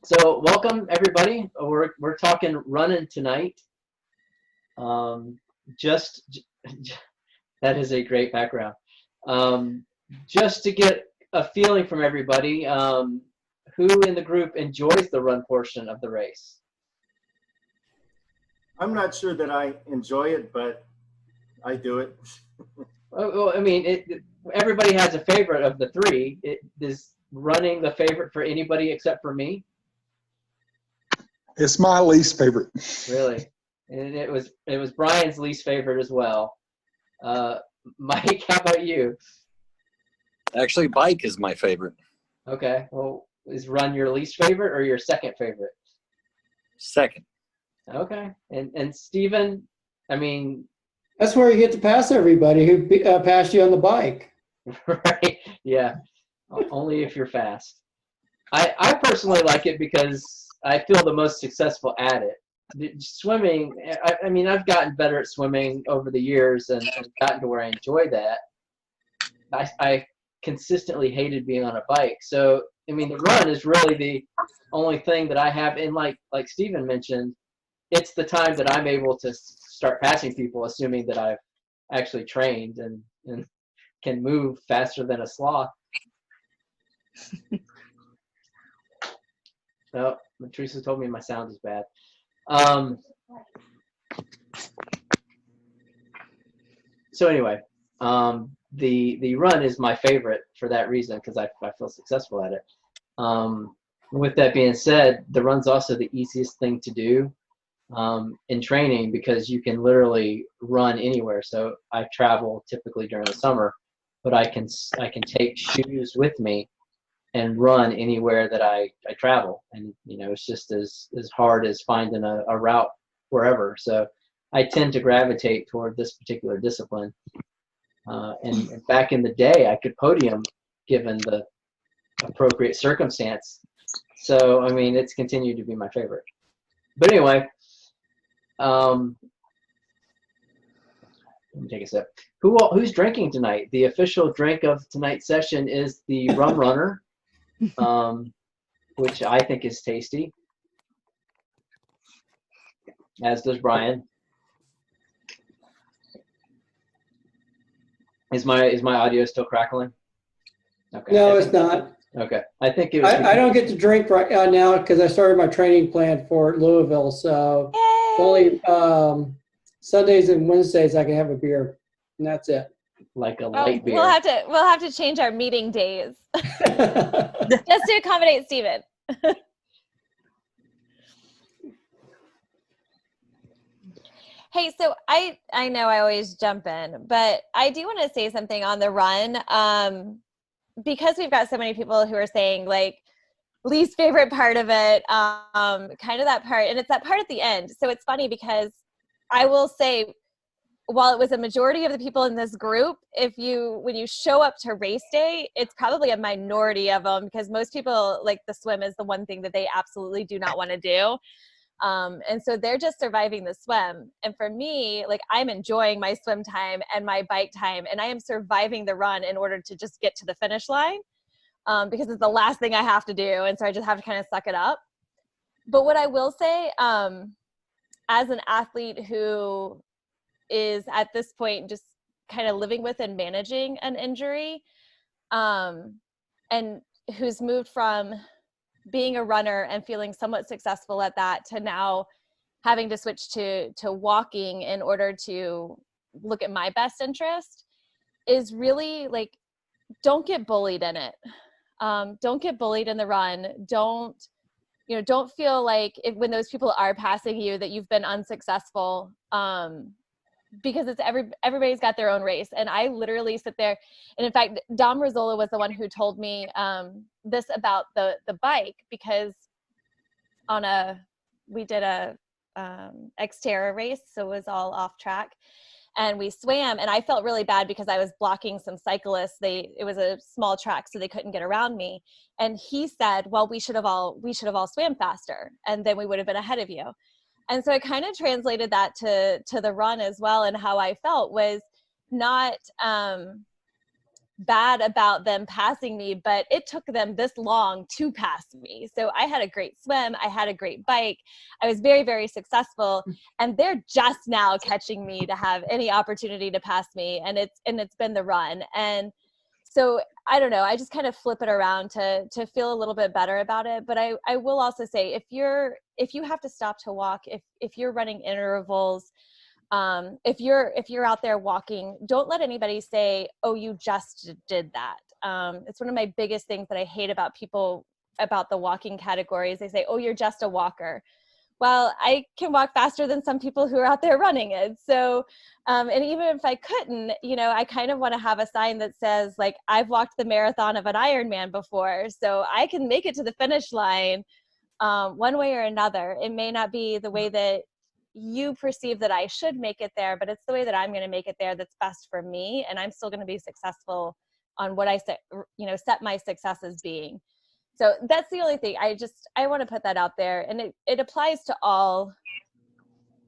So welcome everybody. We're talking running tonight. Just that is a great background. Just to get a feeling from everybody, who in the group enjoys the run portion of the race? I'm not sure that I enjoy it, but I do it. Well, I mean, everybody has a favorite of the three. Is running the favorite for anybody except for me? It's my least favorite. Really? And it was Brian's least favorite as well. Mike, how about you? Actually, bike is my favorite. Okay. Well, is run your least favorite or your second favorite? Second. Okay. And Stephen, I mean, that's where you get to pass everybody who passed you on the bike. right? Yeah. Only if you're fast. I personally like it because I feel the most successful at it. Swimming, I mean, I've gotten better at swimming over the years and gotten to where I enjoy that. I consistently hated being on a bike. So, I mean, the run is really the only thing that I have. And like Stephen mentioned, it's the time that I'm able to start passing people, assuming that I've actually trained and can move faster than a sloth. No, Teresa told me my sound is bad. So anyway, the run is my favorite for that reason, because I feel successful at it. With that being said, the run's also the easiest thing to do in training, because you can literally run anywhere. So I travel typically during the summer, but I can take shoes with me and run anywhere that I travel. And, you know, it's just as hard as finding a route wherever. So I tend to gravitate toward this particular discipline. And back in the day, I could podium given the appropriate circumstance. So, I mean, it's continued to be my favorite. But anyway, let me take a sip. Who's drinking tonight? The official drink of tonight's session is the Rum Runner, which I think is tasty, as does Brian. Is my audio still crackling? Okay. No, it's not. Okay. I think it was. I don't get to drink right now because I started my training plan for Louisville. So only Sundays and Wednesdays I can have a beer, and that's it. Like a light beer. We'll have to change our meeting days just to accommodate Steven. Hey, so I know I always jump in, but I do want to say something on the run, because we've got so many people who are saying like least favorite part of it, kind of that part, and it's that part at the end. So it's funny because I will say, while it was a majority of the people in this group, when you show up to race day, it's probably a minority of them, because most people, like, the swim is the one thing that they absolutely do not want to do. And so they're just surviving the swim. And for me, like, I'm enjoying my swim time and my bike time, and I am surviving the run in order to just get to the finish line, because it's the last thing I have to do. And so I just have to kind of suck it up. But what I will say, as an athlete who is at this point just kind of living with and managing an injury, and who's moved from being a runner and feeling somewhat successful at that to now having to switch to walking in order to look at my best interest, is really like, don't get bullied in it. Don't get bullied in the run. Don't feel like when those people are passing you that you've been unsuccessful, because it's everybody's got their own race. And I literally sit there, and in fact, Dom Rizzola was the one who told me this about the bike, because we did a Xterra race, so it was all off track, and we swam, and I felt really bad because I was blocking some cyclists. It was a small track, so they couldn't get around me. And he said, well, we should have all swam faster, and then we would have been ahead of you. And so I kind of translated that to the run as well. And how I felt was not bad about them passing me, but it took them this long to pass me. So I had a great swim. I had a great bike. I was very, very successful. And they're just now catching me to have any opportunity to pass me. And it's been the run. And so I don't know, I just kind of flip it around to feel a little bit better about it. But I will also say, if you have to stop to walk, if you're running intervals, if you're out there walking, don't let anybody say, oh, you just did that. It's one of my biggest things that I hate about people about the walking categories. They say, oh, you're just a walker. Well, I can walk faster than some people who are out there running it. So, and even if I couldn't, I kind of want to have a sign that says, like, I've walked the marathon of an Ironman before, so I can make it to the finish line one way or another. It may not be the way that you perceive that I should make it there, but it's the way that I'm going to make it there that's best for me. And I'm still going to be successful on what I set my success as being. So that's the only thing. I want to put that out there. And it applies to all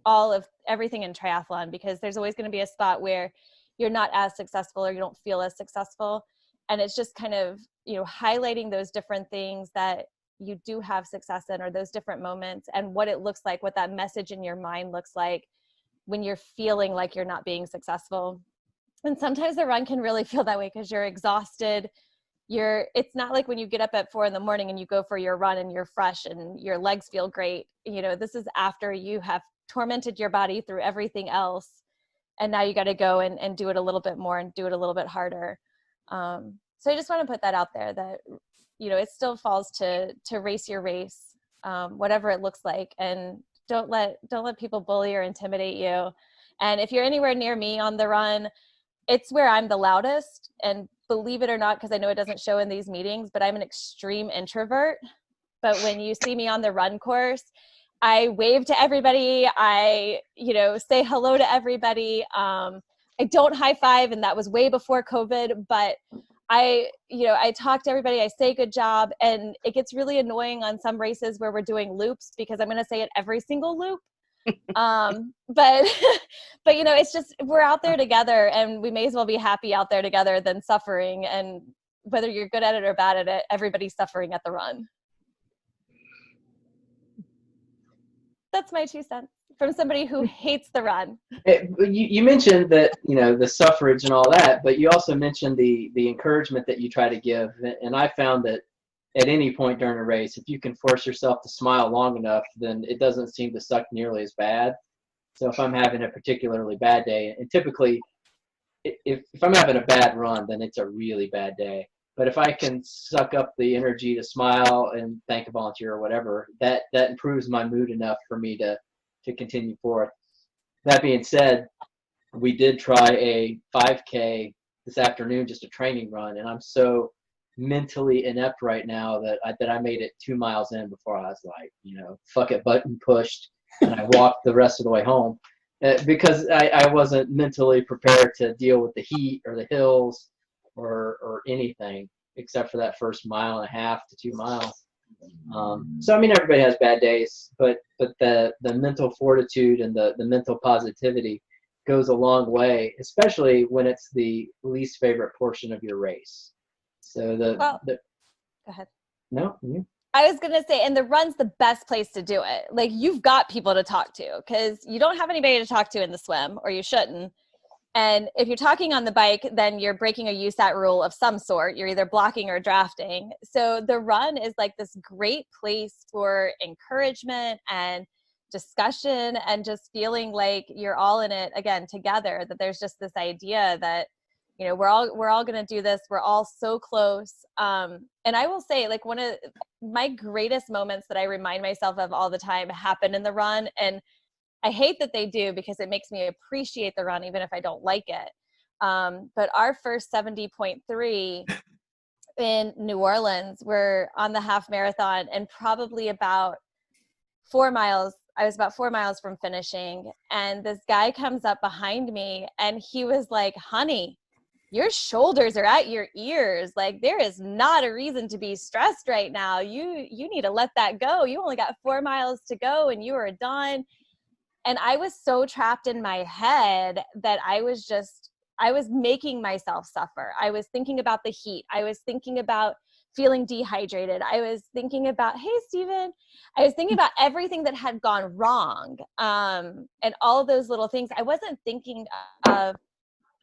of everything in triathlon, because there's always going to be a spot where you're not as successful or you don't feel as successful. And it's just kind of, highlighting those different things that you do have success in, or those different moments, and what it looks like, what that message in your mind looks like when you're feeling like you're not being successful. And sometimes the run can really feel that way because you're exhausted. It's not like when you get up at 4 a.m. and you go for your run and you're fresh and your legs feel great. This is after you have tormented your body through everything else. And now you got to go and do it a little bit more and do it a little bit harder. So I just want to put that out there that, it still falls to race your race, whatever it looks like. And don't let people bully or intimidate you. And if you're anywhere near me on the run, it's where I'm the loudest. And believe it or not, because I know it doesn't show in these meetings, but I'm an extreme introvert. But when you see me on the run course, I wave to everybody. I, say hello to everybody. I don't high five, and that was way before COVID, but I talk to everybody, I say good job, and it gets really annoying on some races where we're doing loops because I'm going to say it every single loop. But it's just, we're out there together, and we may as well be happy out there together than suffering. And whether you're good at it or bad at it, everybody's suffering at the run. That's my 2 cents from somebody who hates the run. You mentioned that, the suffrage and all that, but you also mentioned the encouragement that you try to give. And I found that at any point during a race, if you can force yourself to smile long enough, then it doesn't seem to suck nearly as bad. So if I'm having a particularly bad day, and typically if I'm having a bad run, then it's a really bad day. But if I can suck up the energy to smile and thank a volunteer or whatever, that improves my mood enough for me to continue forth. That being said, we did try a 5K this afternoon, just a training run, and I'm so mentally inept right now that I made it 2 miles in before I was like, fuck it, button pushed, and I walked the rest of the way home because I wasn't mentally prepared to deal with the heat or the hills or anything except for that first 1.5 to 2 miles. So I mean, everybody has bad days, but the mental fortitude and the mental positivity goes a long way, especially when it's the least favorite portion of your race. So go ahead. No, you. I was gonna say, and the run's the best place to do it. Like, you've got people to talk to, because you don't have anybody to talk to in the swim, or you shouldn't. And if you're talking on the bike, then you're breaking a USAT rule of some sort. You're either blocking or drafting. So the run is like this great place for encouragement and discussion, and just feeling like you're all in it again together, that there's just this idea that, we're all going to do this. We're all so close. And I will say, like, one of my greatest moments that I remind myself of all the time happen in the run. And I hate that they do, because it makes me appreciate the run even if I don't like it. But our first 70.3 in New Orleans, we're on the half marathon, and probably about 4 miles. I was about 4 miles from finishing, and this guy comes up behind me, and he was like, "Honey, your shoulders are at your ears. Like, there is not a reason to be stressed right now. You need to let that go. You only got 4 miles to go and you are done." And I was so trapped in my head that I was just I was making myself suffer. I was thinking about the heat. I was thinking about feeling dehydrated. I was thinking about, hey, Steven, I was thinking about everything that had gone wrong, and all of those little things. I wasn't thinking of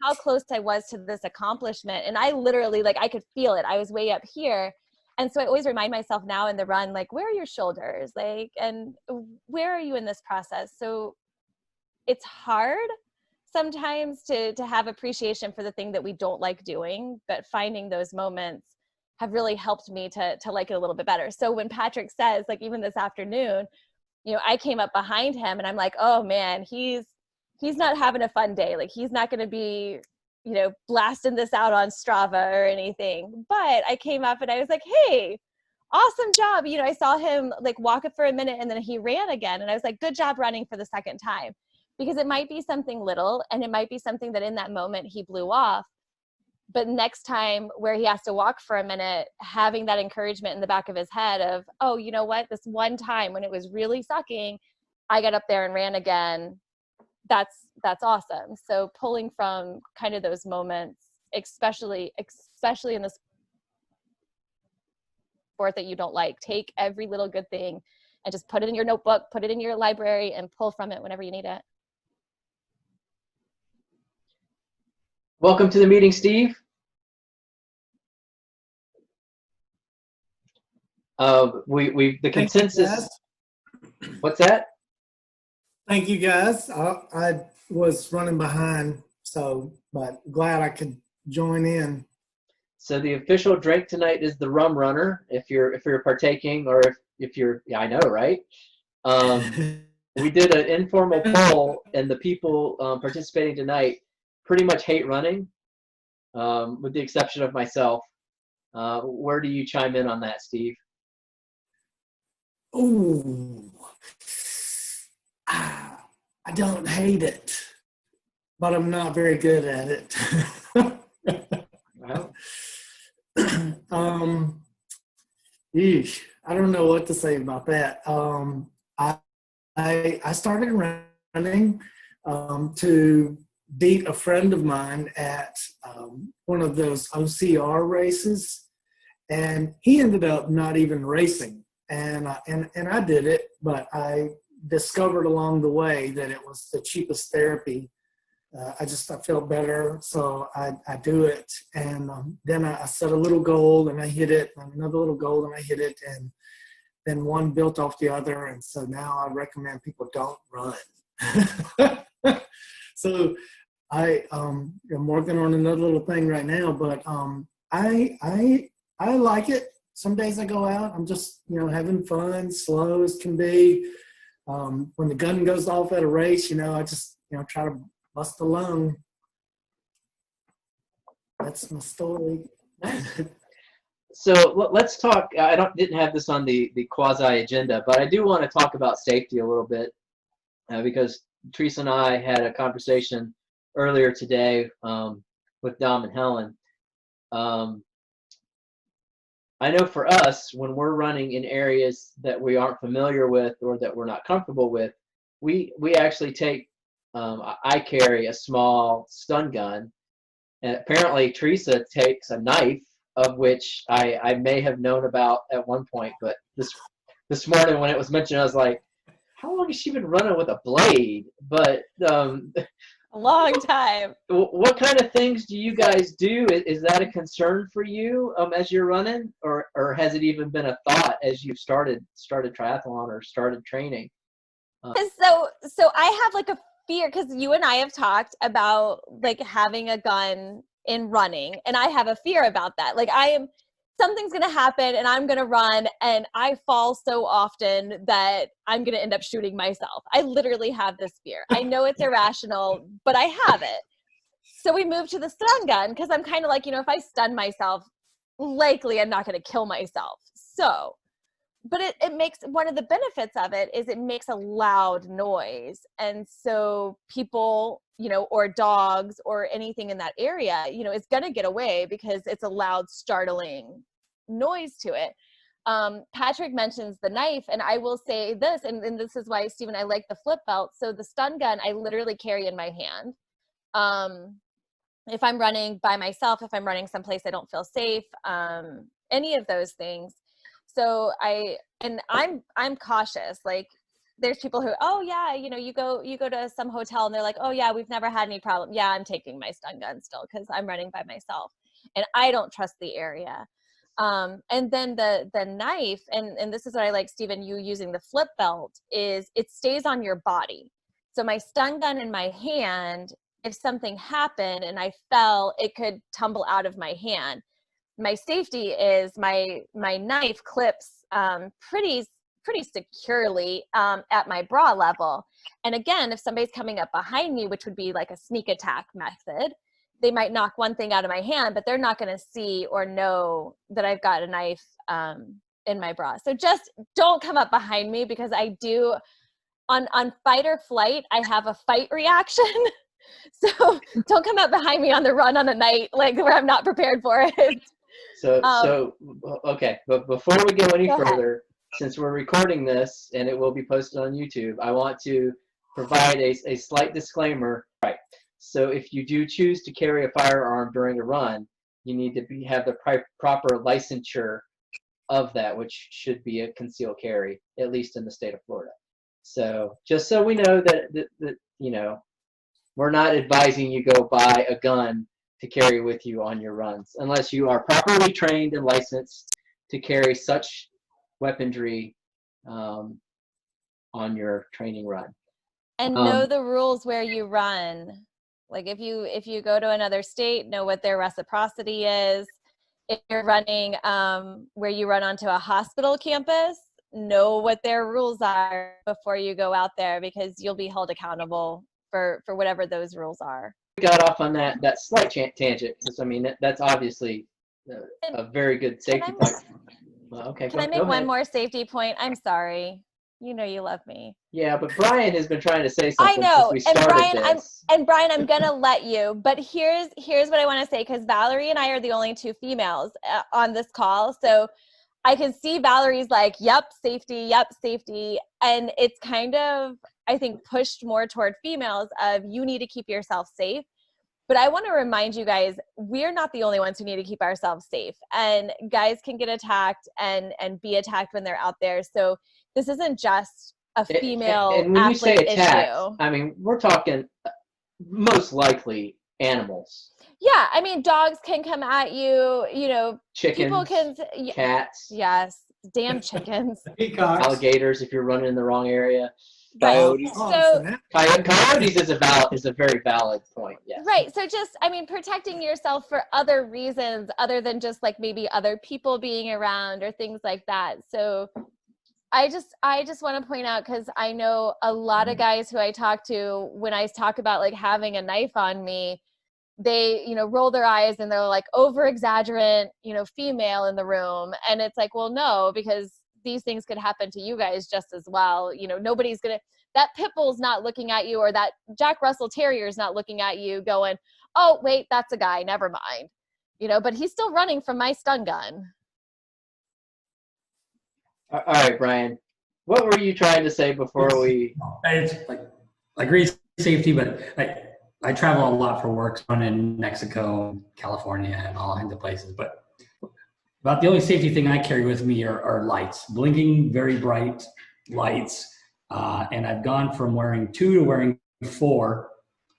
how close I was to this accomplishment. And I literally, like, I could feel it. I was way up here. And so I always remind myself now in the run, like, where are your shoulders? Like, and where are you in this process? So it's hard sometimes to have appreciation for the thing that we don't like doing, but finding those moments have really helped me to like it a little bit better. So when Patrick says, like, even this afternoon, you know, I came up behind him and I'm like, oh man, he's not having a fun day. Like, he's not going to be, you know, blasting this out on Strava or anything. But I came up and I was like, hey, awesome job. You know, I saw him like walk it for a minute and then he ran again. And I was like, good job running for the second time. Because it might be something little and it might be something that in that moment he blew off. But next time where he has to walk for a minute, having that encouragement in the back of his head of, oh, you know what, this one time when it was really sucking, I got up there and ran again. That's awesome. So pulling from kind of those moments, especially in the sport that you don't like, take every little good thing and just put it in your notebook, put it in your library, and pull from it whenever you need it. Welcome to the meeting, Steve. The consensus. What's that? Thank you, guys. I was running behind, but glad I could join in. So the official drink tonight is the rum runner. If you're partaking, or if you're, yeah, I know, right? We did an informal poll, and the people participating tonight pretty much hate running, with the exception of myself. Where do you chime in on that, Steve? Ooh, I don't hate it, but I'm not very good at it. Well, Yeesh, I don't know what to say about that. I started running to beat a friend of mine at one of those OCR races, and he ended up not even racing. And I did it, but I discovered along the way that it was the cheapest therapy. I felt better, so I do it. And then I set a little goal, and I hit it, and another little goal, and I hit it, and then one built off the other. And so now I recommend people don't run. So I'm working on another little thing right now, but I like it. Some days I go out, I'm just, having fun, slow as can be. When the gun goes off at a race, I just, try to bust a lung. That's my story. So let's talk. I didn't have this on the quasi agenda, but I do want to talk about safety a little bit, because Teresa and I had a conversation earlier today with Dom and Helen. I know for us, when we're running in areas that we aren't familiar with or that we're not comfortable with, we actually take, I carry a small stun gun, and apparently Teresa takes a knife, of which I may have known about at one point, but this morning when it was mentioned, I was like, how long has she been running with a blade? But A long time. what kind of things do you guys do? Is that a concern for you as you're running, or has it even been a thought as you've started triathlon or started training? So I have like a fear, because you and I have talked about like having a gun in running, and I have a fear about that. Like, something's gonna happen and I'm gonna run and I fall so often that I'm gonna end up shooting myself. I literally have this fear. I know it's irrational, but I have it. So we moved to the stun gun because I'm kind of like, if I stun myself, likely I'm not gonna kill myself. So, but it makes, one of the benefits of it is it makes a loud noise. And so people, or dogs or anything in that area, is going to get away because it's a loud, startling noise to it. Patrick mentions the knife, and I will say this, and this is why, Stephen, I like the flip belt. So the stun gun, I literally carry in my hand. if I'm running by myself, if I'm running someplace I don't feel safe, any of those things. So I'm cautious. Like there's people who, oh yeah, you know, you go to some hotel and they're like, oh yeah, we've never had any problem. Yeah, I'm taking my stun gun still because I'm running by myself and I don't trust the area. And then the knife, and this is what I like, Stephen, you using the flip belt, is it stays on your body. So my stun gun in my hand, if something happened and I fell, it could tumble out of my hand. My safety is my knife clips pretty securely at my bra level. And again, if somebody's coming up behind me, which would be like a sneak attack method, they might knock one thing out of my hand, but they're not going to see or know that I've got a knife in my bra. So just don't come up behind me, because I do on fight or flight, I have a fight reaction. So don't come up behind me on the run on a night like where I'm not prepared for it. So okay, but before we go any Go ahead. further, since we're recording this and it will be posted on YouTube, I want to provide a slight disclaimer. Right. So if you do choose to carry a firearm during a run, you need to have the proper licensure of that, which should be a concealed carry, at least in the state of Florida. So just so we know that you know, we're not advising you go buy a gun to carry with you on your runs, unless you are properly trained and licensed to carry such weaponry on your training run. And know the rules where you run. Like if you go to another state, know what their reciprocity is. If you're running where you run onto a hospital campus, know what their rules are before you go out there, because you'll be held accountable for whatever those rules are. We got off on that slight tangent, because I mean that's obviously a very good safety point. Well, okay, can I make one more safety point? I'm sorry. You know you love me. Yeah, but Brian has been trying to say something I know, since we started this. Brian, I'm gonna let you. But here's what I want to say, because Valerie and I are the only two females on this call, so I can see Valerie's like, yep, safety, and it's kind of, I think, pushed more toward females of you need to keep yourself safe. But I want to remind you guys, we're not the only ones who need to keep ourselves safe, and guys can get attacked and be attacked when they're out there. So this isn't just a female and when you say athlete attack, issue. I mean, we're talking most likely animals. Yeah, I mean, dogs can come at you, you know, Chickens, people can, cats. yes, damn chickens. Peacocks. Alligators if you're running in the wrong area. Coyotes. So Coyotes is a very valid point. Yes. right. So just, I mean, protecting yourself for other reasons other than just like maybe other people being around or things like that. So I just want to point out, because I know a lot of guys who I talk to, when I talk about like having a knife on me, they, you know, roll their eyes and they're like, over exaggerant, you know, female in the room. And it's like, well, no, because these things could happen to you guys just as well. You know, nobody's going to, that pit bull's not looking at you, or that Jack Russell Terrier is not looking at you going, oh, wait, that's a guy, never mind. You know, but he's still running from my stun gun. All right, Brian. What were you trying to say before we? It's like I agree safety, but I travel a lot for work, so I'm in Mexico, California, and all kinds of places. But about the only safety thing I carry with me are lights, blinking, very bright lights. And I've gone from wearing 2 to wearing 4,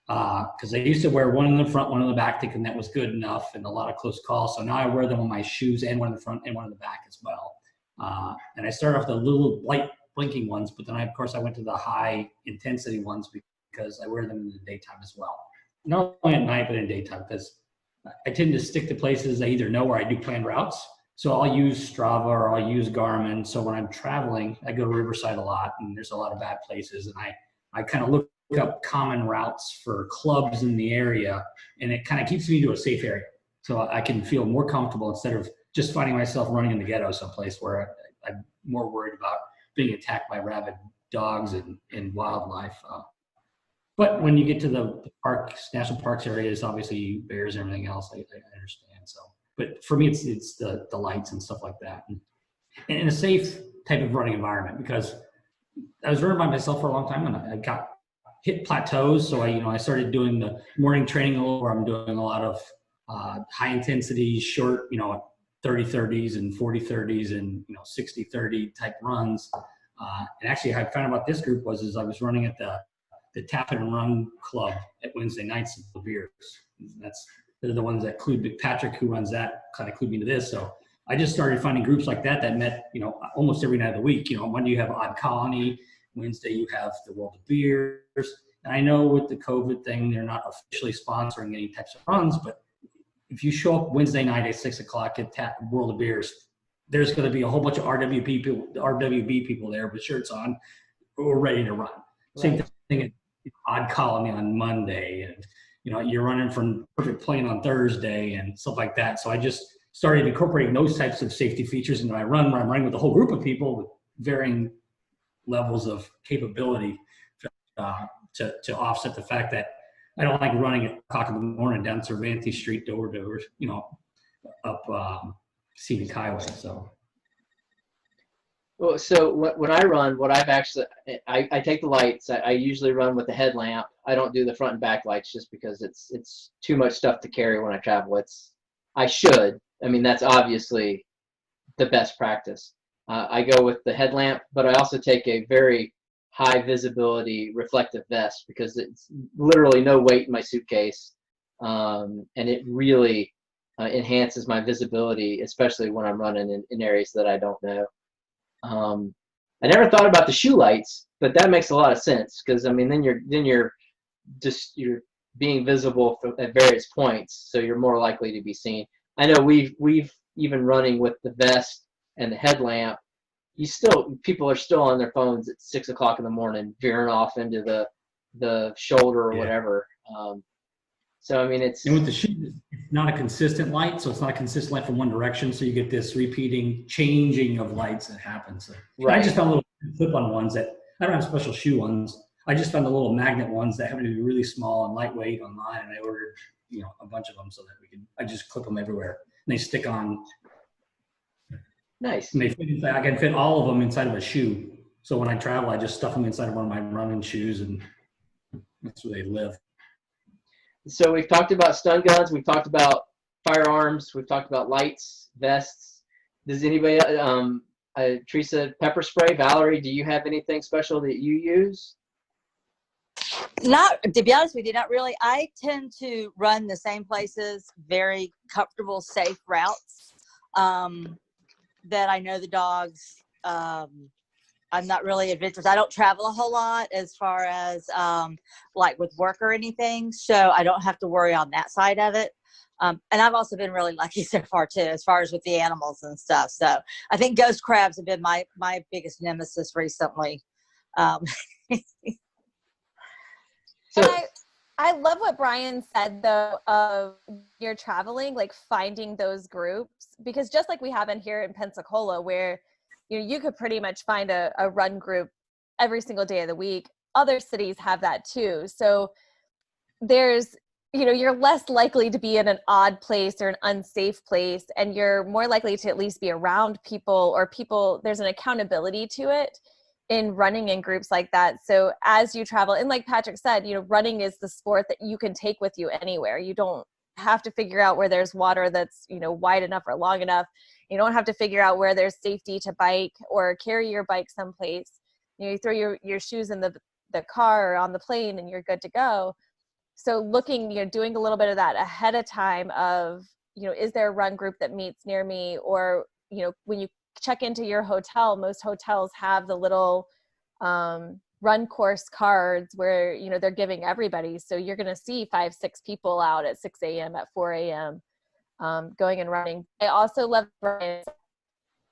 because I used to wear 1 in the front, 1 in the back, thinking that was good enough, and a lot of close calls. So now I wear them on my shoes, and 1 in the front and 1 in the back as well. And I started off the little light blinking ones, but then of course I went to the high intensity ones because I wear them in the daytime as well. Not only at night, but in daytime, because I tend to stick to places I either know or I do planned routes. So I'll use Strava or I'll use Garmin. So when I'm traveling, I go to Riverside a lot, and there's a lot of bad places. And I kind of look up common routes for clubs in the area, and it kind of keeps me to a safe area. So I can feel more comfortable instead of just finding myself running in the ghetto someplace where I'm more worried about being attacked by rabid dogs and wildlife. But when you get to the parks, national parks areas, obviously bears and everything else, I understand. So, but for me, it's the lights and stuff like that, and in a safe type of running environment, because I was running by myself for a long time, and I got hit plateaus. So I started doing the morning training a little, where I'm doing a lot of high intensity, short, 30-30s and 40-30s and 60-30 type runs. And actually, I found out about this group was I was running at the Tap and Run Club at Wednesday nights in the Beers. They're the ones that clued Patrick, who runs that, kind of clued me to this. So I just started finding groups like that met, almost every night of the week. Monday you have Odd Colony, Wednesday you have the World of Beers. And I know with the COVID thing, they're not officially sponsoring any types of runs, but if you show up Wednesday night at 6 o'clock at World of Beers, there's going to be a whole bunch of RWB people there with shirts on who are ready to run. Same thing at Odd Colony on Monday, and you're running from Perfect Plane on Thursday and stuff like that. So I just started incorporating those types of safety features into my run, where I'm running with a whole group of people with varying levels of capability to offset the fact that I don't like running at o'clock in the morning down Cervantes Street door to up Scenic Highway. So. Well, so when I run, what I've actually, I take the lights. I usually run with the headlamp. I don't do the front and back lights just because it's too much stuff to carry when I travel. I should. I mean, that's obviously the best practice. I go with the headlamp, but I also take a very high visibility reflective vest because it's literally no weight in my suitcase, and it really enhances my visibility, especially when I'm running in areas that I don't know. I never thought about the shoe lights, but that makes a lot of sense because I mean then you're being visible at various points, so you're more likely to be seen. I know we've even running with the vest and the headlamp, people are still on their phones at 6 o'clock in the morning, veering off into the shoulder or whatever. So I mean, and with the shoes, it's not a consistent light, so it's not a consistent light from one direction. So you get this repeating, changing of lights that happens. So I just found little clip-on ones that I don't have special shoe ones. I just found the little magnet ones that happen to be really small and lightweight online, and I ordered a bunch of them so that I just clip them everywhere, and they stick on. Nice. And they fit I can fit all of them inside of a shoe. So when I travel, I just stuff them inside of one of my running shoes, and that's where they live. So we've talked about stun guns, we've talked about firearms, we've talked about lights, vests. Does anybody, Teresa, pepper spray? Valerie, do you have anything special that you use? Not, to be honest with you, not really. I tend to run the same places, very comfortable, safe routes that I know the dogs. I'm not really adventurous. I don't travel a whole lot as far as like with work or anything, so I don't have to worry on that side of it. And I've also been really lucky so far too, as far as with the animals and stuff. So I think ghost crabs have been my biggest nemesis recently. And I love what Brian said though of you're traveling, like finding those groups, because just like we have in here in Pensacola, where you could pretty much find a run group every single day of the week. Other cities have that too. So there's, you're less likely to be in an odd place or an unsafe place, and you're more likely to at least be around people, there's an accountability to it in running in groups like that. So as you travel, and like Patrick said, running is the sport that you can take with you anywhere. You don't have to figure out where there's water that's, wide enough or long enough. You don't have to figure out where there's safety to bike or carry your bike someplace. You throw your shoes in the car or on the plane and you're good to go. So looking, doing a little bit of that ahead of time of, is there a run group that meets near me? Or, when you check into your hotel, most hotels have the little run course cards where, they're giving everybody. So you're going to see 5-6 people out at 6 a.m., at 4 a.m. Going and running. I also love, you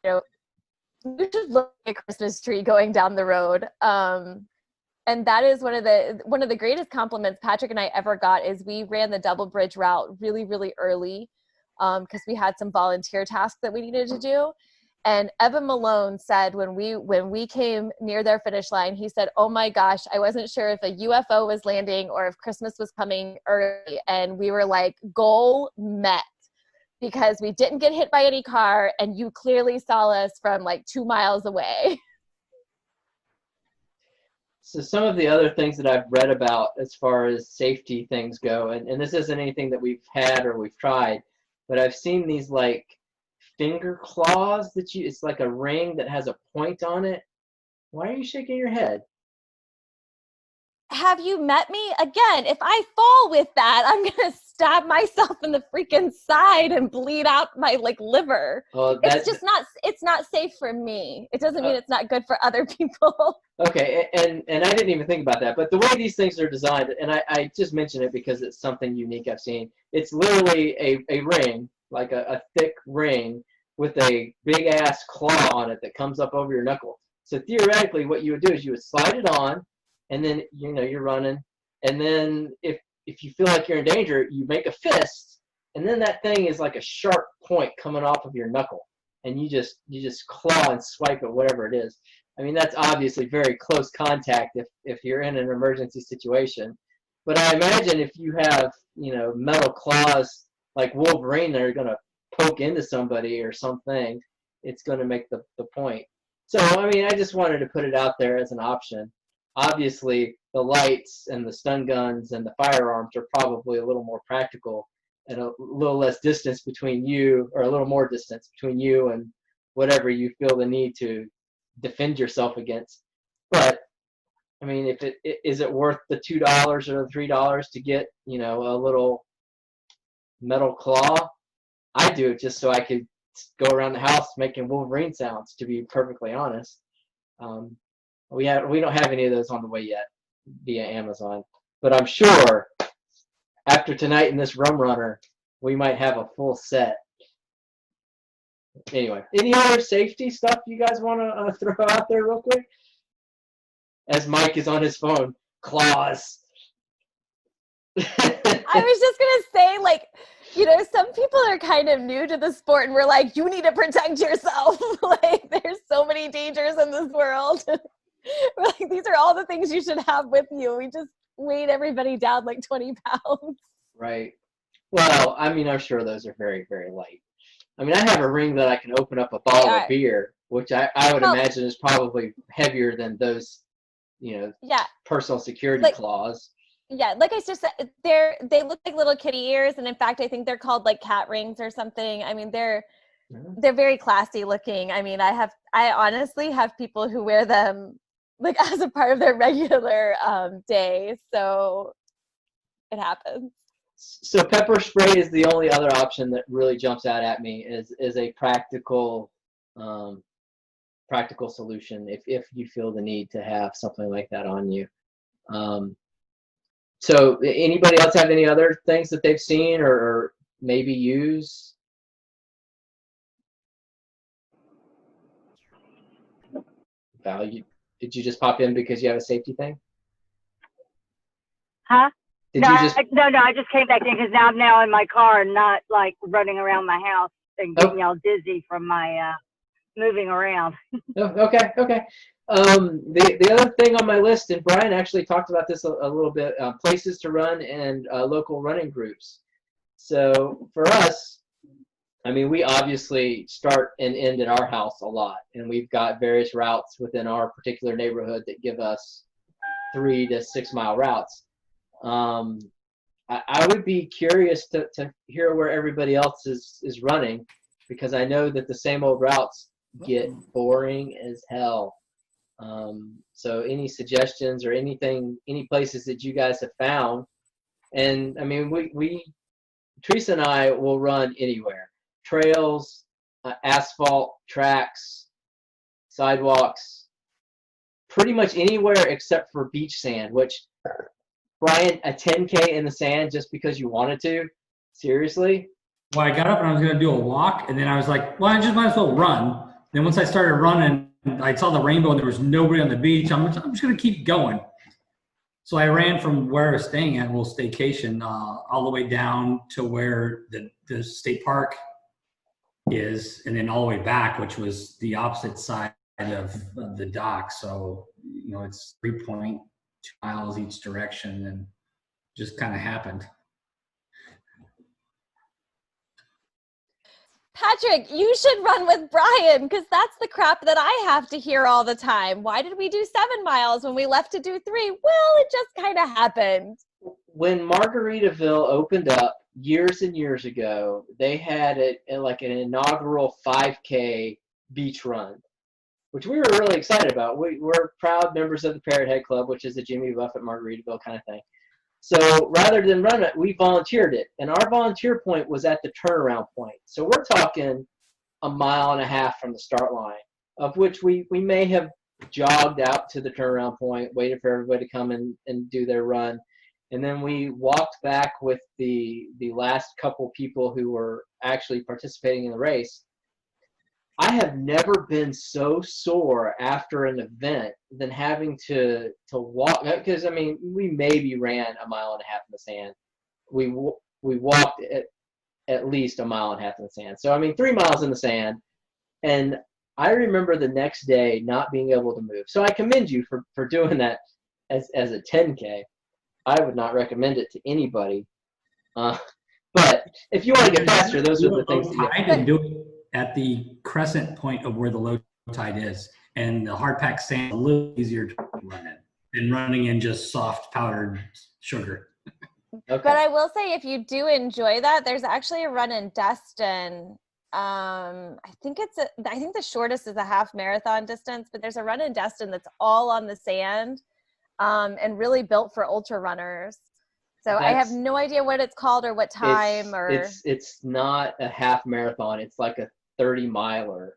should look at a Christmas tree going down the road. And that is one of the greatest compliments Patrick and I ever got, is we ran the double bridge route really, really early because we had some volunteer tasks that we needed to do. And Evan Malone said when we came near their finish line, he said, "Oh my gosh, I wasn't sure if a UFO was landing or if Christmas was coming early." And we were like, goal met, because we didn't get hit by any car and you clearly saw us from like 2 miles away. So some of the other things that I've read about as far as safety things go, and this isn't anything that we've had or we've tried, but I've seen these like finger claws that it's like a ring that has a point on it. Why are you shaking your head? Have you met me? Again, if I fall with that, I'm gonna stab myself in the freaking side and bleed out my like liver. Well, It's not safe for me. It doesn't mean it's not good for other people. Okay, and I didn't even think about that, but the way these things are designed, and I just mention it because it's something unique I've seen. It's literally a ring, like a thick ring with a big ass claw on it that comes up over your knuckle. So theoretically, what you would do is you would slide it on, and then you're running, and then if you feel like you're in danger, you make a fist, and then that thing is like a sharp point coming off of your knuckle, and you just claw and swipe at whatever it is. I mean, that's obviously very close contact if you're in an emergency situation. But I imagine if you have, metal claws like Wolverine that are going to poke into somebody or something, it's going to make the point. So, I mean, I just wanted to put it out there as an option. Obviously, the lights and the stun guns and the firearms are probably a little more practical and a little less distance between you, or a little more distance between you and whatever you feel the need to defend yourself against. But I mean, is it worth the $2 or the $3 to get a little metal claw? I do it just so I could go around the house making Wolverine sounds, to be perfectly honest. We don't have any of those on the way yet via Amazon, but I'm sure after tonight in this rum runner we might have a full set. Anyway, any other safety stuff you guys want to throw out there real quick? As Mike is on his phone, claws. I was just gonna say, like, some people are kind of new to the sport, and we're like, you need to protect yourself. Like, there's so many dangers in this world. We're like, these are all the things you should have with you. We just weighed everybody down like 20 pounds. Right. Well, I mean, I'm sure those are very, very light. I mean, I have a ring that I can open up a bottle of beer, which I would imagine is probably heavier than those, personal security claws. Yeah, like I just said, they look like little kitty ears, and in fact, I think they're called like cat rings or something. I mean, they're very classy looking. I mean, I honestly have people who wear them like as a part of their regular day, so it happens. So pepper spray is the only other option that really jumps out at me is a practical solution if you feel the need to have something like that on you. So anybody else have any other things that they've seen or maybe use? Val, did you just pop in because you have a safety thing? Huh? No, I just came back in because now I'm in my car and not like running around my house and getting all dizzy from my moving around. Okay. The other thing on my list, and Brian actually talked about this a little bit, places to run and local running groups. So for us, I mean, we obviously start and end at our house a lot, and we've got various routes within our particular neighborhood that give us 3 to 6 mile routes. I would be curious to hear where everybody else is running, because I know that the same old routes get boring as hell. So any suggestions or anything, any places that you guys have found? And I mean, Teresa and I will run anywhere. Trails, asphalt, tracks, sidewalks, pretty much anywhere except for beach sand, which, Brian, a 10K in the sand just because you wanted to? Seriously? Well, I got up and I was going to do a walk, and then I was like, well, I just might as well run. Then once I started running, I saw the rainbow and there was nobody on the beach. I'm just going to keep going. So I ran from where I was staying at, a little staycation, all the way down to where the state park is, and then all the way back, which was the opposite side of the dock. So, it's 3.2 miles each direction, and just kind of happened. Patrick, you should run with Brian because that's the crap that I have to hear all the time. Why did we do 7 miles when we left to do 3? Well, it just kind of happened. When Margaritaville opened up years and years ago, they had it like an inaugural 5K beach run, which we were really excited about. We're proud members of the Parrot Head Club, which is a Jimmy Buffett Margaritaville kind of thing. So rather than run it, we volunteered it. And our volunteer point was at the turnaround point. So we're talking 1.5 miles from the start line, of which we may have jogged out to the turnaround point, waited for everybody to come and do their run. And then we walked back with the last couple people who were actually participating in the race. I have never been so sore after an event than having to walk, because I mean we maybe ran 1.5 miles in the sand. We walked at least 1.5 miles in the sand. So I mean 3 miles in the sand, and I remember the next day not being able to move. So I commend you for doing that as a 10K. I would not recommend it to anybody. But if you want to get faster, those are the things that you I didn't do it at the crescent point of where the low tide is, and the hard packed sand is a little easier to run in than running in just soft powdered sugar. Okay. But I will say, if you do enjoy that, there's actually a run in Destin. I think the shortest is a half marathon distance, but there's a run in Destin that's all on the sand, and really built for ultra runners. So I have no idea what it's called or what time It's not a half marathon. It's like a 30-miler.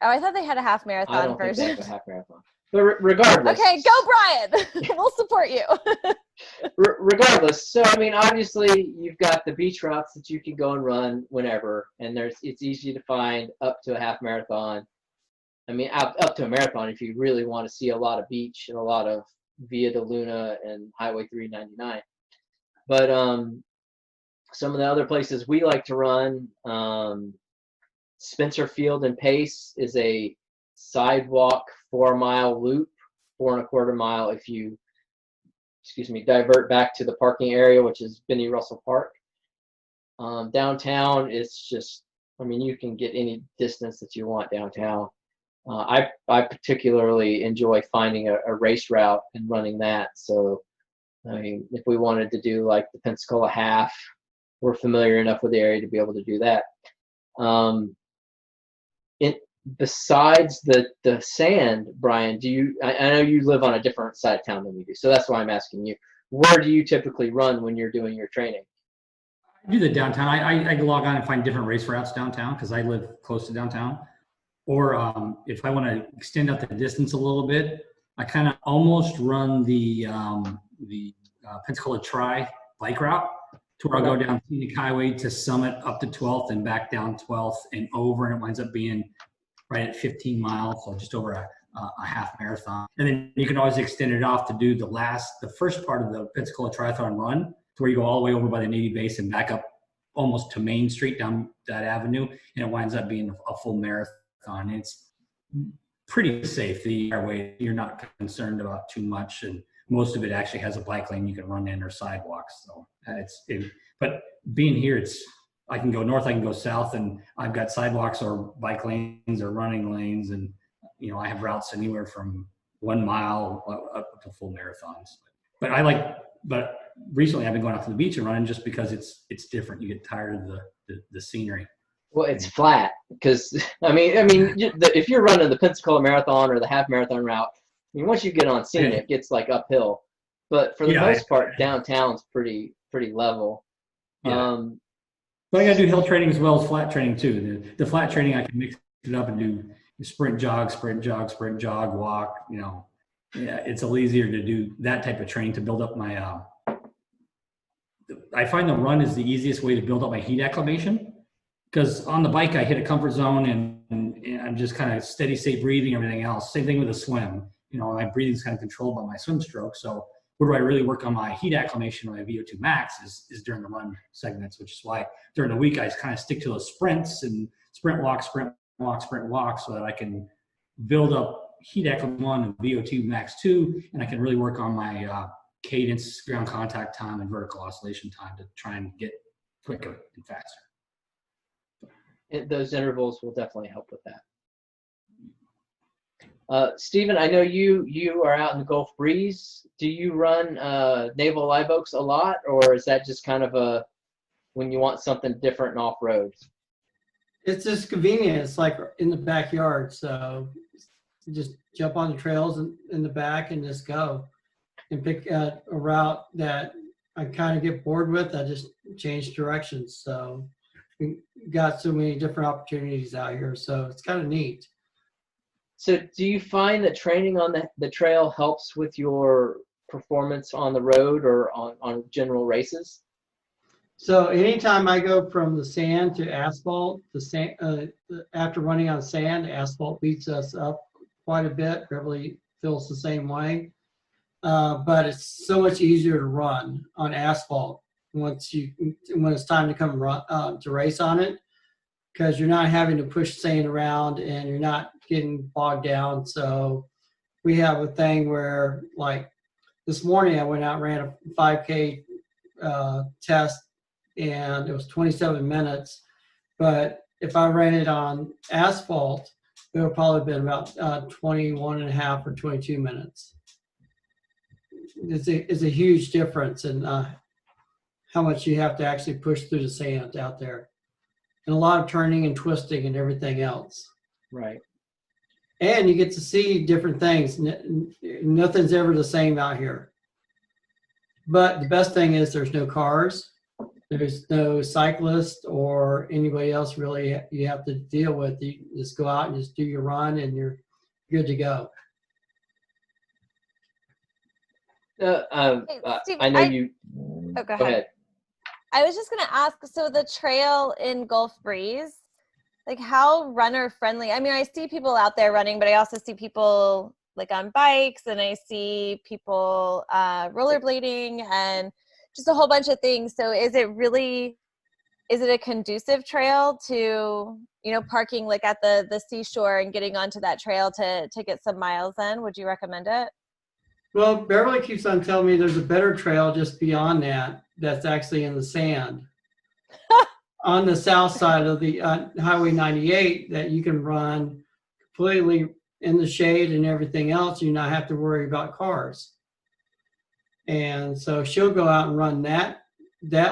Oh, I thought they had a half marathon I don't version. think they have a half marathon. But regardless. Okay, go Brian. We'll support you. Regardless, so I mean, obviously you've got the beach routes that you can go and run whenever, and it's easy to find up to a half marathon. I mean, up to a marathon if you really want to see a lot of beach and a lot of Via de Luna and Highway 399. But some of the other places we like to run, Spencer Field and Pace is a sidewalk 4-mile loop, 4.25 mile if you, divert back to the parking area, which is Benny Russell Park. Downtown, it's just, I mean, you can get any distance that you want downtown. I particularly enjoy finding a race route and running that. So, I mean, if we wanted to do like the Pensacola half, we're familiar enough with the area to be able to do that. Besides the sand, Brian, I know you live on a different side of town than we do, so that's why I'm asking you. Where do you typically run when you're doing your training? I do the downtown. I log on and find different race routes downtown because I live close to downtown. Or if I want to extend out the distance a little bit, I kind of almost run the Pensacola Tri bike route to where I'll go down Scenic Highway to Summit up to 12th and back down 12th and over, and it winds up being right at 15 miles, so just over a half marathon. And then you can always extend it off to do the first part of the Pensacola Triathlon run, to where you go all the way over by the Navy base and back up almost to Main Street down that avenue, and it winds up being a full marathon. It's pretty safe. The way you're not concerned about too much, and most of it actually has a bike lane you can run in or sidewalks. So but being here, I can go north, I can go south, and I've got sidewalks or bike lanes or running lanes, and I have routes anywhere from 1 mile up to full marathons. But recently I've been going out to the beach and running just because it's different. You get tired of the scenery. Well, it's flat because I mean, if you're running the Pensacola Marathon or the half marathon route, I mean, once you get on scene, it gets like uphill. But for the most part, downtown's pretty level. Yeah. But I got to do hill training as well as flat training too. The flat training, I can mix it up and do sprint, jog, walk. It's a little easier to do that type of training to build up my. I find the run is the easiest way to build up my heat acclimation, because on the bike I hit a comfort zone and I'm just kind of steady state breathing, everything else. Same thing with a swim. My breathing is kind of controlled by my swim stroke. So where do I really work on my heat acclimation, my VO2 max is during the run segments, which is why during the week I kind of stick to those sprints and sprint walk, so that I can build up heat acclimation 1 and VO2 max 2, and I can really work on my cadence, ground contact time, and vertical oscillation time to try and get quicker and faster. those intervals will definitely help with that. Stephen, I know you are out in the Gulf Breeze. Do you run Naval Live Oaks a lot, or is that just kind of when you want something different and off-road? It's just convenient. It's like in the backyard. So just jump on the trails in the back and just go and pick a route that I kind of get bored with. I just change directions. So we got so many different opportunities out here. So it's kind of neat. So do you find that training on the trail helps with your performance on the road or on general races? So anytime I go from the sand to asphalt, after running on sand, asphalt beats us up quite a bit. Beverly feels the same way. But it's so much easier to run on asphalt when it's time to come run, to race on it, because you're not having to push sand around and you're not getting bogged down. So we have a thing where, like this morning, I went out and ran a 5K test, and it was 27 minutes. But if I ran it on asphalt, it would probably been about 21 and a half or 22 minutes. It's a huge difference in how much you have to actually push through the sand out there. And a lot of turning and twisting and everything else. Right. And you get to see different things. Nothing's ever the same out here. But the best thing is there's no cars. There's no cyclist or anybody else really you have to deal with. You just go out and just do your run and you're good to go. Steve, I know you. Oh, go Go ahead. ahead. I was just going to ask, so the trail in Gulf Breeze, like how runner friendly? I mean, I see people out there running, but I also see people like on bikes, and I see people rollerblading and just a whole bunch of things. So is it a conducive trail to, parking like at the seashore and getting onto that trail to get some miles in? Would you recommend it? Well, Beverly keeps on telling me there's a better trail just beyond that's actually in the sand. On the south side of the Highway 98 that you can run completely in the shade and everything else. You not have to worry about cars. And so she'll go out and run that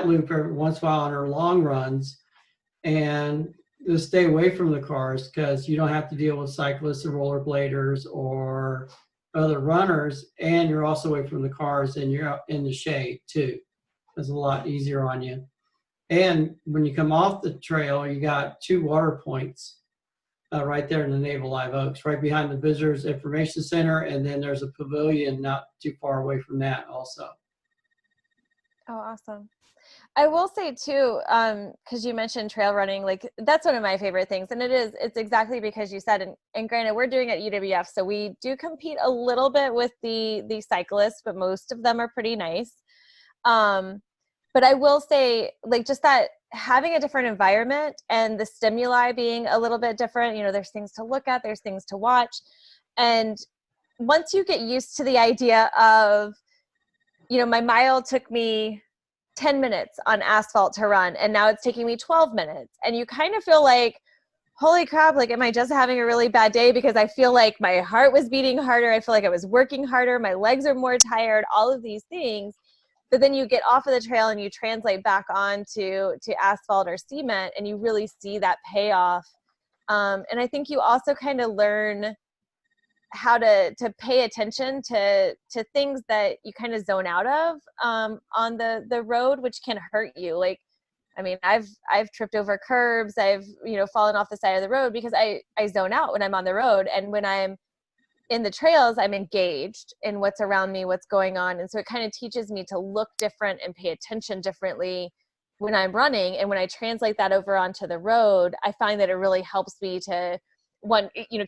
loop every once in a while on her long runs and just stay away from the cars because you don't have to deal with cyclists or rollerbladers or other runners, and you're also away from the cars and you're out in the shade too. It's a lot easier on you. And when you come off the trail, you got 2 water points right there in the Naval Live Oaks, right behind the Visitors Information Center, and then there's a pavilion not too far away from that also. Oh, awesome. I will say too, because you mentioned trail running, like that's one of my favorite things. And it's exactly because you said, and granted, we're doing it at UWF, so we do compete a little bit with the cyclists, but most of them are pretty nice. But I will say, like, just that having a different environment and the stimuli being a little bit different, there's things to look at, there's things to watch. And once you get used to the idea of, my mile took me 10 minutes on asphalt to run, and now it's taking me 12 minutes. And you kind of feel like, holy crap, like, am I just having a really bad day? Because I feel like my heart was beating harder. I feel like I was working harder. My legs are more tired, all of these things. But then you get off of the trail and you translate back on to asphalt or cement, and you really see that payoff. And I think you also kind of learn how to pay attention to things that you kind of zone out of on the road, which can hurt you. Like, I mean, I've tripped over curbs. I've, fallen off the side of the road because I zone out when I'm on the road. And when I'm in the trails, I'm engaged in what's around me, what's going on. And so it kind of teaches me to look different and pay attention differently when I'm running. And when I translate that over onto the road, I find that it really helps me to,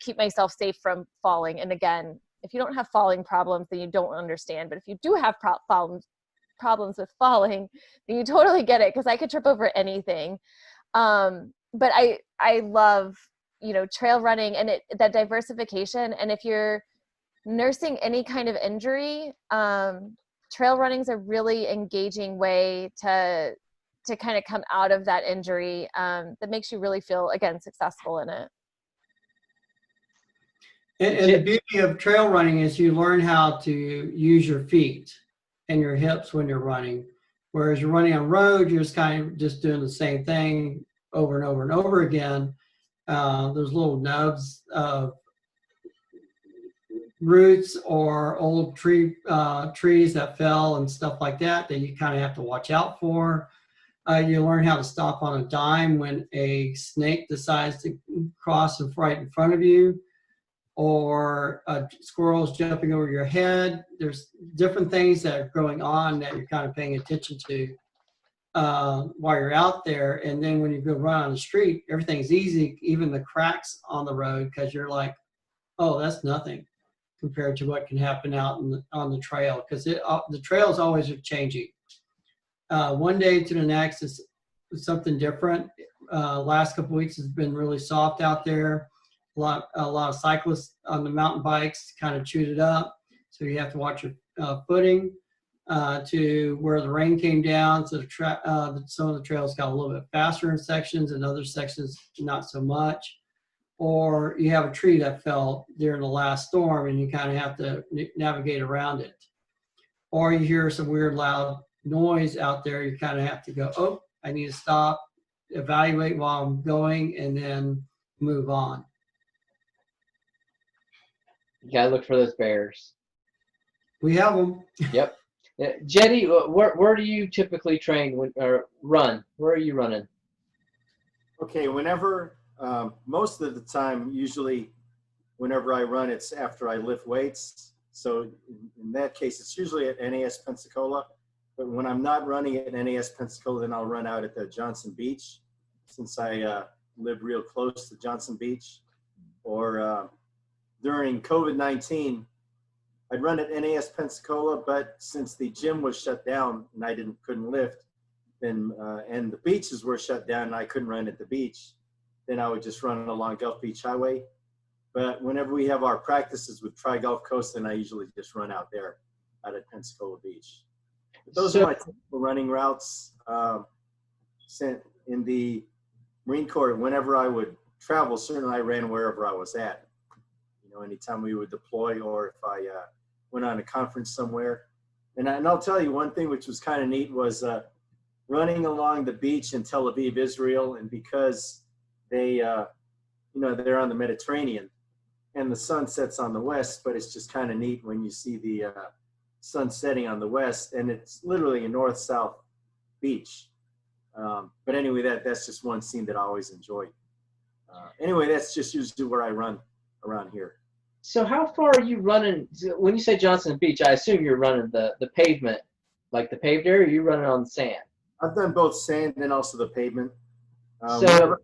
keep myself safe from falling. And again, if you don't have falling problems, then you don't understand. But if you do have problems with falling, then you totally get it, because I could trip over anything. But I love, trail running and that diversification. And if you're nursing any kind of injury, trail running is a really engaging way to to kind of come out of that injury that makes you really feel, again, successful in it. And the beauty of trail running is you learn how to use your feet and your hips when you're running. Whereas you're running on road, you're just kind of just doing the same thing over and over and over again. There's little nubs of roots or old trees that fell and stuff like that that you kind of have to watch out for. You learn how to stop on a dime when a snake decides to cross right in front of you, or squirrels jumping over your head. There's different things that are going on that you're kind of paying attention to while you're out there. And then when you go run on the street, everything's easy, even the cracks on the road, because you're like, oh, that's nothing compared to what can happen out on the trail, because the trails always are changing. One day to the next is something different. Last couple of weeks has been really soft out there. A lot of cyclists on the mountain bikes kind of chewed it up, so you have to watch your footing. To where the rain came down, so some of the trails got a little bit faster in sections, and other sections not so much. Or you have a tree that fell during the last storm, and you kind of have to navigate around it. Or you hear some weird loud noise out there, you kind of have to go, oh, I need to stop, evaluate while I'm going, and then move on. You gotta look for those bears. We have them. Yep. Jetty, where do you typically train or run? Where are you running? Okay, whenever, most of the time, usually whenever I run, it's after I lift weights. So in that case, it's usually at NAS Pensacola. But when I'm not running at NAS Pensacola, then I'll run out at the Johnson Beach, since I live real close to Johnson Beach. Or during COVID-19, I'd run at NAS Pensacola, but since the gym was shut down and I couldn't lift, then and the beaches were shut down and I couldn't run at the beach, then I would just run along Gulf Beach Highway. But whenever we have our practices with Tri Gulf Coast, then I usually just run out there out at Pensacola Beach. But those are my typical running routes. In the Marine Corps, whenever I would travel, certainly I ran wherever I was at. You know, anytime we would deploy, or if I went on a conference somewhere. And I'll tell you one thing which was kind of neat was running along the beach in Tel Aviv, Israel, and because they, they're on the Mediterranean and the sun sets on the west, but it's just kind of neat when you see the sun setting on the west, and it's literally a north-south beach. But anyway, that's just one scene that I always enjoy. Anyway, that's just usually where I run around here. So how far are you running? When you say Johnson Beach, I assume you're running the pavement, like the paved area, or you're running on sand? I've done both sand and also the pavement. So whenever I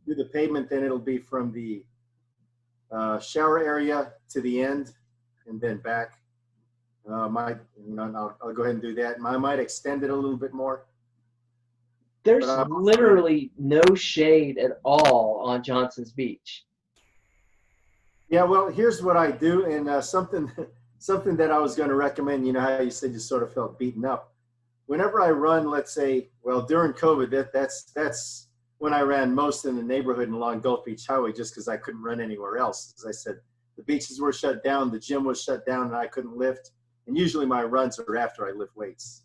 do the pavement, then it'll be from the shower area to the end and then back. I'll go ahead and do that. I might extend it a little bit more. There's literally no shade at all on Johnson's Beach. Yeah, well, here's what I do, and something that I was going to recommend. You know how you said you sort of felt beaten up. Whenever I run, let's say, well, during COVID, that's when I ran most in the neighborhood and along Gulf Beach Highway, just because I couldn't run anywhere else. As I said, the beaches were shut down, the gym was shut down, and I couldn't lift. And usually my runs are after I lift weights.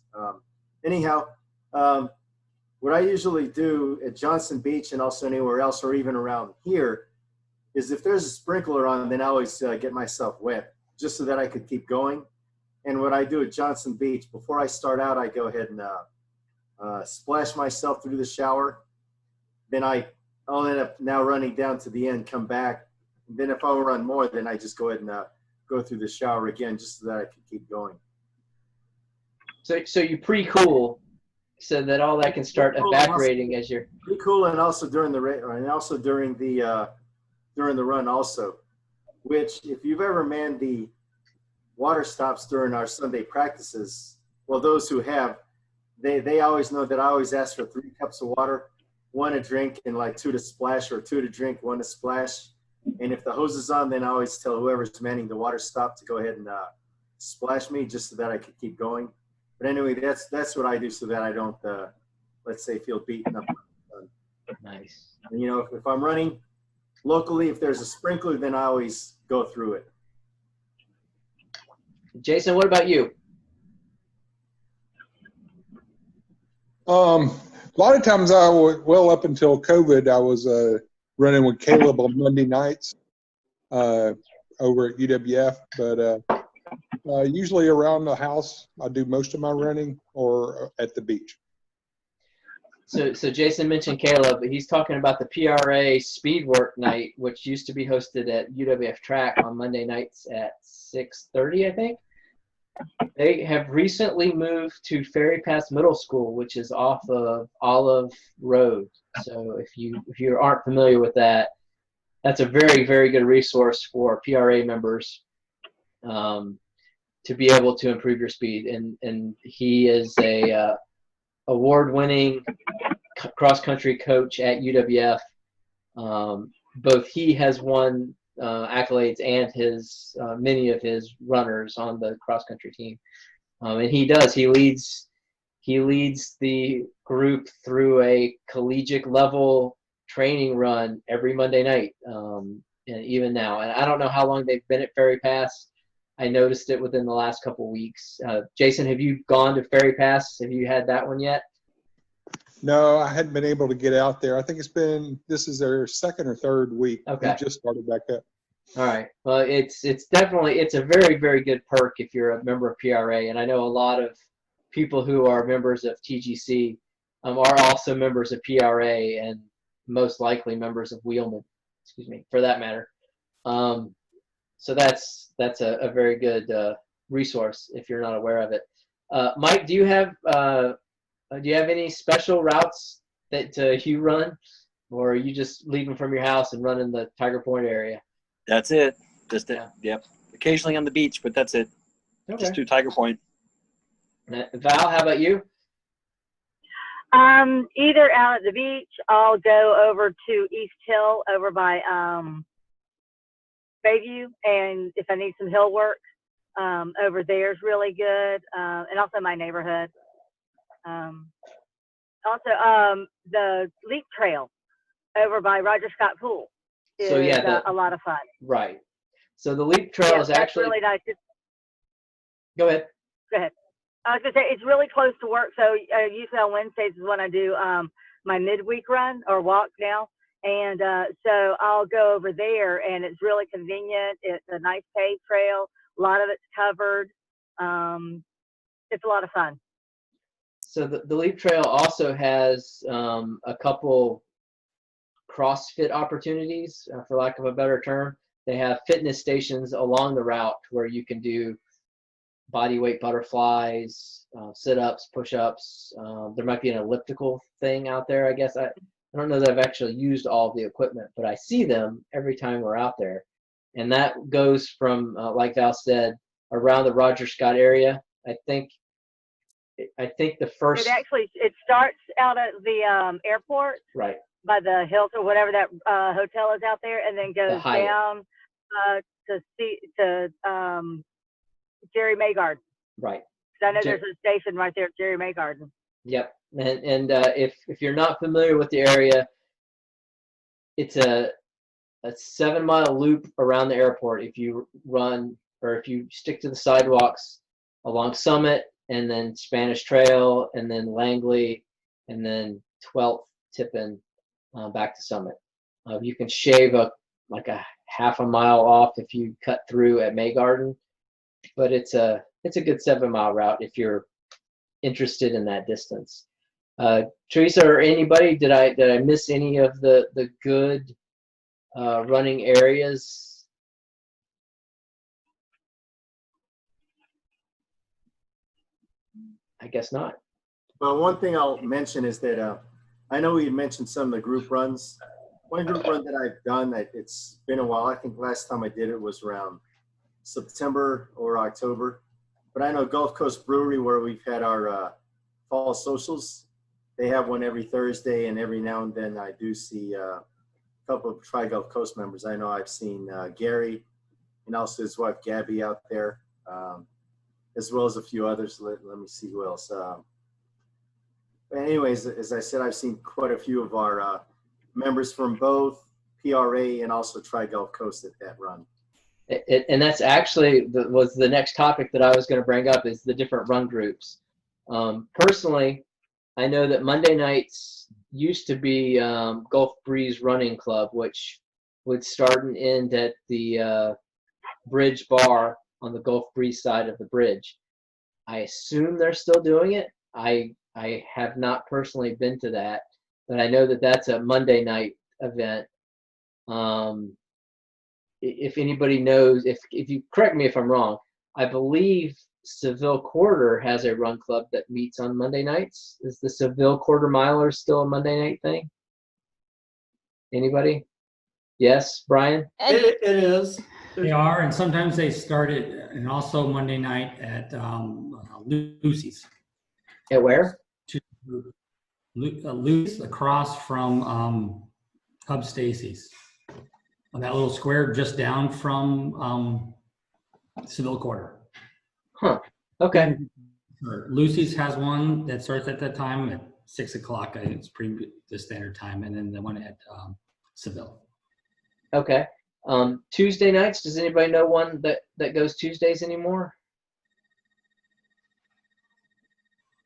What I usually do at Johnson Beach and also anywhere else, or even around here, is if there's a sprinkler on, then I always get myself wet just so that I could keep going. And what I do at Johnson Beach, before I start out, I go ahead and splash myself through the shower. Then I'll end up now running down to the end, come back. And then if I run more, then I just go ahead and go through the shower again just so that I can keep going. So you pre-cool so that all that can start evaporating as you're pre-cool, and also during the run also, which if you've ever manned the water stops during our Sunday practices, well, those who have, they always know that I always ask for 3 cups of water, 1 to drink and like 2 to splash, or 2 to drink, 1 to splash. And if the hose is on, then I always tell whoever's manning the water stop to go ahead and splash me just so that I could keep going. But anyway, that's what I do so that I don't let's say, feel beaten up. Nice. And, you know, if I'm running locally, if there's a sprinkler, then I always go through it. Jason, what about you? A lot of times well, up until COVID, I was running with Caleb on Monday nights over at UWF, but usually around the house, I do most of my running or at the beach. So Jason mentioned Caleb, but he's talking about the PRA speed work night, which used to be hosted at UWF track on Monday nights at 6:30, I think. They have recently moved to Ferry Pass Middle School, which is off of Olive Road. So if you aren't familiar with that, that's a very, very good resource for PRA members to be able to improve your speed. And he is a award-winning cross-country coach at UWF. Both he has won accolades and his many of his runners on the cross-country team, and he leads the group through a collegiate level training run every Monday night, and even now. And I don't know how long they've been at Ferry Pass. I noticed it within the last couple weeks. Jason, have you gone to Ferry Pass? Have you had that one yet? No, I hadn't been able to get out there. I think this is their second or third week. Okay. They just started back up. All right. Well, it's a very, very good perk if you're a member of PRA. And I know a lot of people who are members of TGC are also members of PRA and most likely members of Wheelman, for that matter. So that's a very good resource if you're not aware of it. Mike, do you have any special routes that you run, or are you just leaving from your house and running the Tiger Point area? That's it. Yep. Occasionally on the beach, but that's it. Okay. Just do Tiger Point. Val, how about you? Either out at the beach, I'll go over to East Hill over by Bayview, and if I need some hill work, over there is really good, and also my neighborhood. Also, the Leap Trail over by Roger Scott Pool is a lot of fun. Right. So the Leap Trail is actually really nice. Go ahead. Go ahead. I was gonna say it's really close to work, so usually on Wednesdays is when I do my midweek run or walk now, and so I'll go over there, and it's really convenient. It's a nice paved trail. A lot of it's covered. It's a lot of fun. So the Leap Trail also has a couple CrossFit opportunities, for lack of a better term. They have fitness stations along the route where you can do body weight butterflies, sit-ups, push-ups. There might be an elliptical thing out there, I guess. I don't know that I've actually used all of the equipment, but I see them every time we're out there. And that goes from, like Val said, around the Roger Scott area. I think the first. It starts out at the airport. Right. By the Hilton or whatever that hotel is out there, and then goes down to Jerry May Garden. Right. Because I know there's a station right there at Jerry May Garden. Yep. And if you're not familiar with the area, it's a 7-mile loop around the airport. If you run or if you stick to the sidewalks along Summit and then Spanish Trail and then Langley and then 12th Tippin back to Summit. You can shave like a half a mile off if you cut through at May Garden, but it's a good 7-mile route if you're interested in that distance. Teresa or anybody, did I miss any of the good running areas? I guess not. Well, one thing I'll mention is that I know we had mentioned some of the group runs. One group run that I've done, it's been a while. I think last time I did it was around September or October. But I know Gulf Coast Brewery, where we've had our fall socials, they have one every Thursday, and every now and then I do see a couple of Tri-Gulf Coast members. I know I've seen Gary and also his wife Gabby out there, as well as a few others. Let me see who else. anyways, as I said, I've seen quite a few of our members from both PRA and also Tri Gulf Coast at that run. And that's actually was the next topic that I was going to bring up, is the different run groups. Personally, I know that Monday nights used to be Gulf Breeze Running Club, which would start and end at the Bridge Bar on the Gulf Breeze side of the bridge. I assume they're still doing it. I have not personally been to that, but I know that that's a Monday night event. If anybody knows, if you correct me if I'm wrong, I believe Seville Quarter has a run club that meets on Monday nights. Is the Seville Quarter Miler still a Monday night thing? Anybody? Yes, Brian? It is. They are, and sometimes they start it, and also Monday night at Lucy's. At where? Lucy's across from Hub Stacy's. On that little square just down from Seville Quarter. Huh. Okay. Lucy's has one that starts at that time at 6 o'clock. I think it's pretty the standard time, and then the one at Seville. Okay. Tuesday nights, does anybody know one that goes Tuesdays anymore?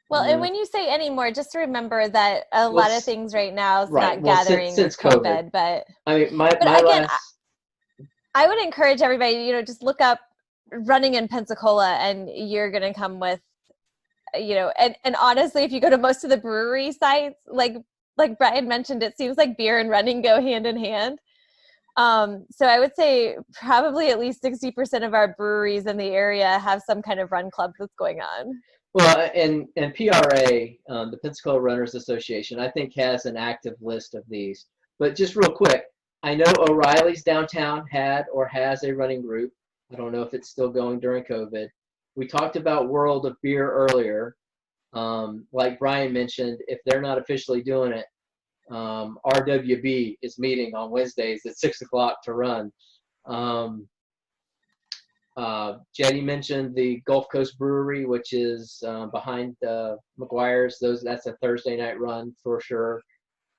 Well, and when you say anymore, just remember that a lot of things right now is right. not gathering since COVID. But I mean, my again, last... I would encourage everybody, just look up running in Pensacola, and you're going to come with, and honestly, if you go to most of the brewery sites, like Brian mentioned, it seems like beer and running go hand in hand. So I would say probably at least 60% of our breweries in the area have some kind of run club that's going on. Well, and PRA, the Pensacola Runners Association, I think has an active list of these. But just real quick, I know O'Reilly's downtown had or has a running group. I don't know if it's still going during COVID. We talked about World of Beer earlier. Like Brian mentioned, if they're not officially doing it, RWB is meeting on Wednesdays at 6 o'clock to run. Jetty mentioned the Gulf Coast Brewery, which is behind McGuire's. That's a Thursday night run for sure.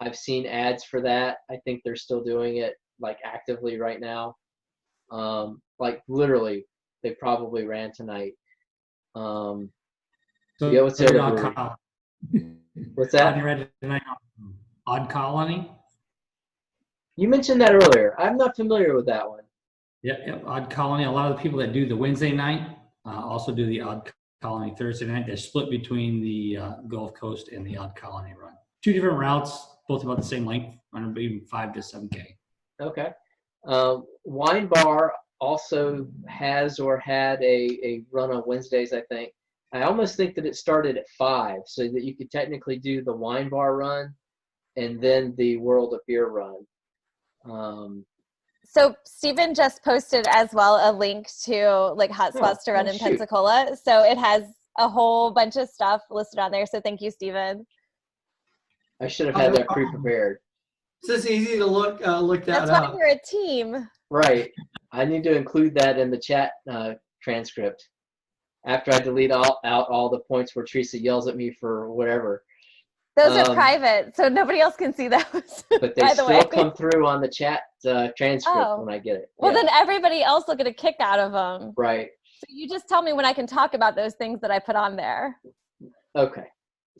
I've seen ads for that. I think they're still doing it like actively right now. Like literally, they probably ran tonight. So yeah, what's the other brewery? What's that? Odd Colony. You mentioned that earlier. I'm not familiar with that one. Yep. Odd Colony. A lot of the people that do the Wednesday night also do the Odd Colony Thursday night. They're split between the Gulf Coast and the Odd Colony run. Two different routes, both about the same length, maybe 5 to 7K. Okay. Wine Bar also has or had a run on Wednesdays, I think. I almost think that it started at 5, so that you could technically do the Wine Bar run and then the World of Beer run. So Stephen just posted as well a link to like hotspots to run in Pensacola. So it has a whole bunch of stuff listed on there. So thank you, Stephen. I should have had that pre-prepared. It's just easy to look that up. That's why we're a team. Right. I need to include that in the chat transcript after I delete out all the points where Teresa yells at me for whatever. Those are private, so nobody else can see those. But they still come through on the chat transcript when I get it. Well, then everybody else will get a kick out of them. Right. So you just tell me when I can talk about those things that I put on there. Okay.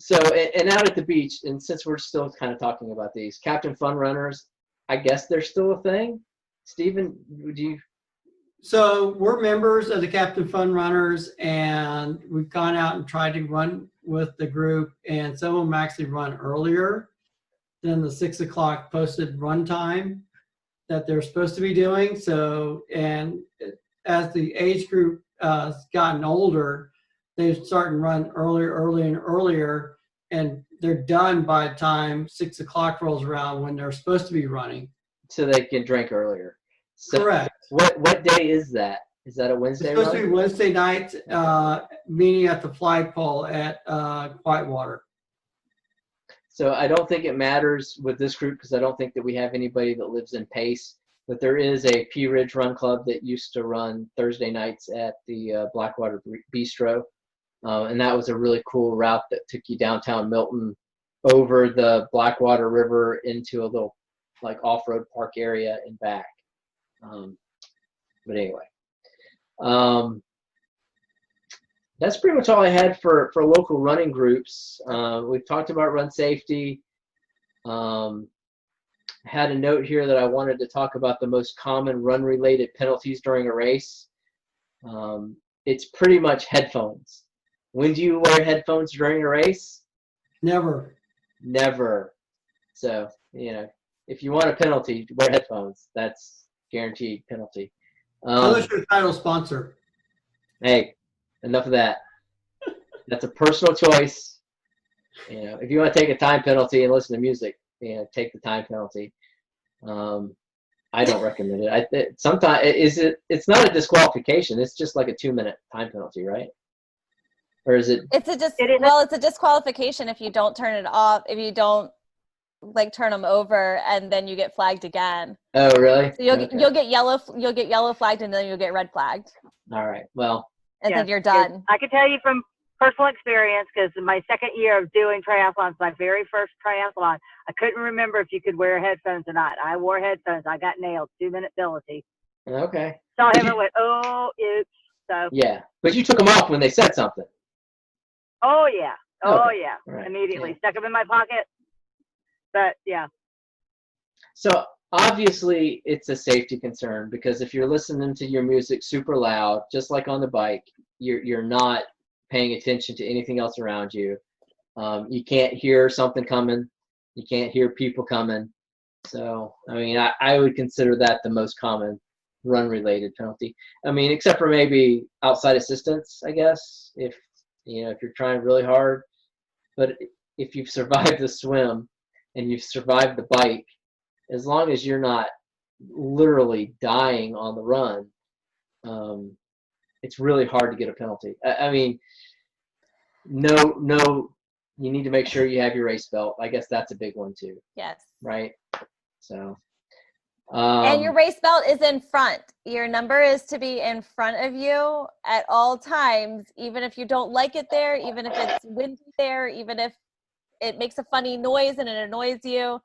So, and out at the beach, and since we're still kind of talking about these, Captain Fun Runners, I guess they're still a thing? Stephen, would you? So we're members of the Captain Fun Runners, and we've gone out and tried to run with the group, and some of them actually run earlier than the 6 o'clock posted run time that they're supposed to be doing. So, and as the age group has gotten older, they start and run earlier, and they're done by the time 6 o'clock rolls around when they're supposed to be running. So they can drink earlier. So correct. What day is that? Is that a Wednesday? It's supposed to be Wednesday night, meeting at the flagpole at Whitewater. So I don't think it matters with this group because I don't think that we have anybody that lives in Pace. But there is a Pea Ridge Run Club that used to run Thursday nights at the Blackwater Bistro. And that was a really cool route that took you downtown Milton over the Blackwater River into a little like off-road park area and back. But anyway, that's pretty much all I had for local running groups. We've talked about run safety. Had a note here that I wanted to talk about the most common run-related penalties during a race. It's pretty much headphones. When do you wear headphones during a race? Never. Never. So, if you want a penalty, wear headphones. That's guaranteed penalty. Unless you're a title sponsor. Hey, enough of that. That's a personal choice. If you want to take a time penalty and listen to music, take the time penalty. I don't recommend it. Sometimes it's not a disqualification. It's just like a 2-minute time penalty, right? Or is it? It's a disqualification if you don't turn it off. If you don't turn them over, and then you get flagged again. Oh, really? So you'll get yellow flagged, and then you'll get red flagged. All right. Well. And then you're done. I can tell you from personal experience, because my second year of doing triathlons, my very first triathlon, I couldn't remember if you could wear headphones or not. I wore headphones. I got nailed. 2-minute penalty. Okay. Saw him and went, oh, oops. So. Yeah, but you took them off when they said something. Oh yeah. Oh okay. yeah. Right. Immediately stuck them in my pocket. But yeah. So obviously it's a safety concern, because if you're listening to your music super loud, just like on the bike, you're not paying attention to anything else around you. You can't hear something coming. You can't hear people coming. So, I mean, I would consider that the most common run-related penalty. I mean, except for maybe outside assistance, I guess, if you're trying really hard. But if you've survived the swim and you've survived the bike, as long as you're not literally dying on the run, it's really hard to get a penalty. I mean, no, you need to make sure you have your race belt. I guess that's a big one too. Yes. Right. So. And your race belt is in front. Your number is to be in front of you at all times, even if you don't like it there, even if it's windy there, even if it makes a funny noise and it annoys you.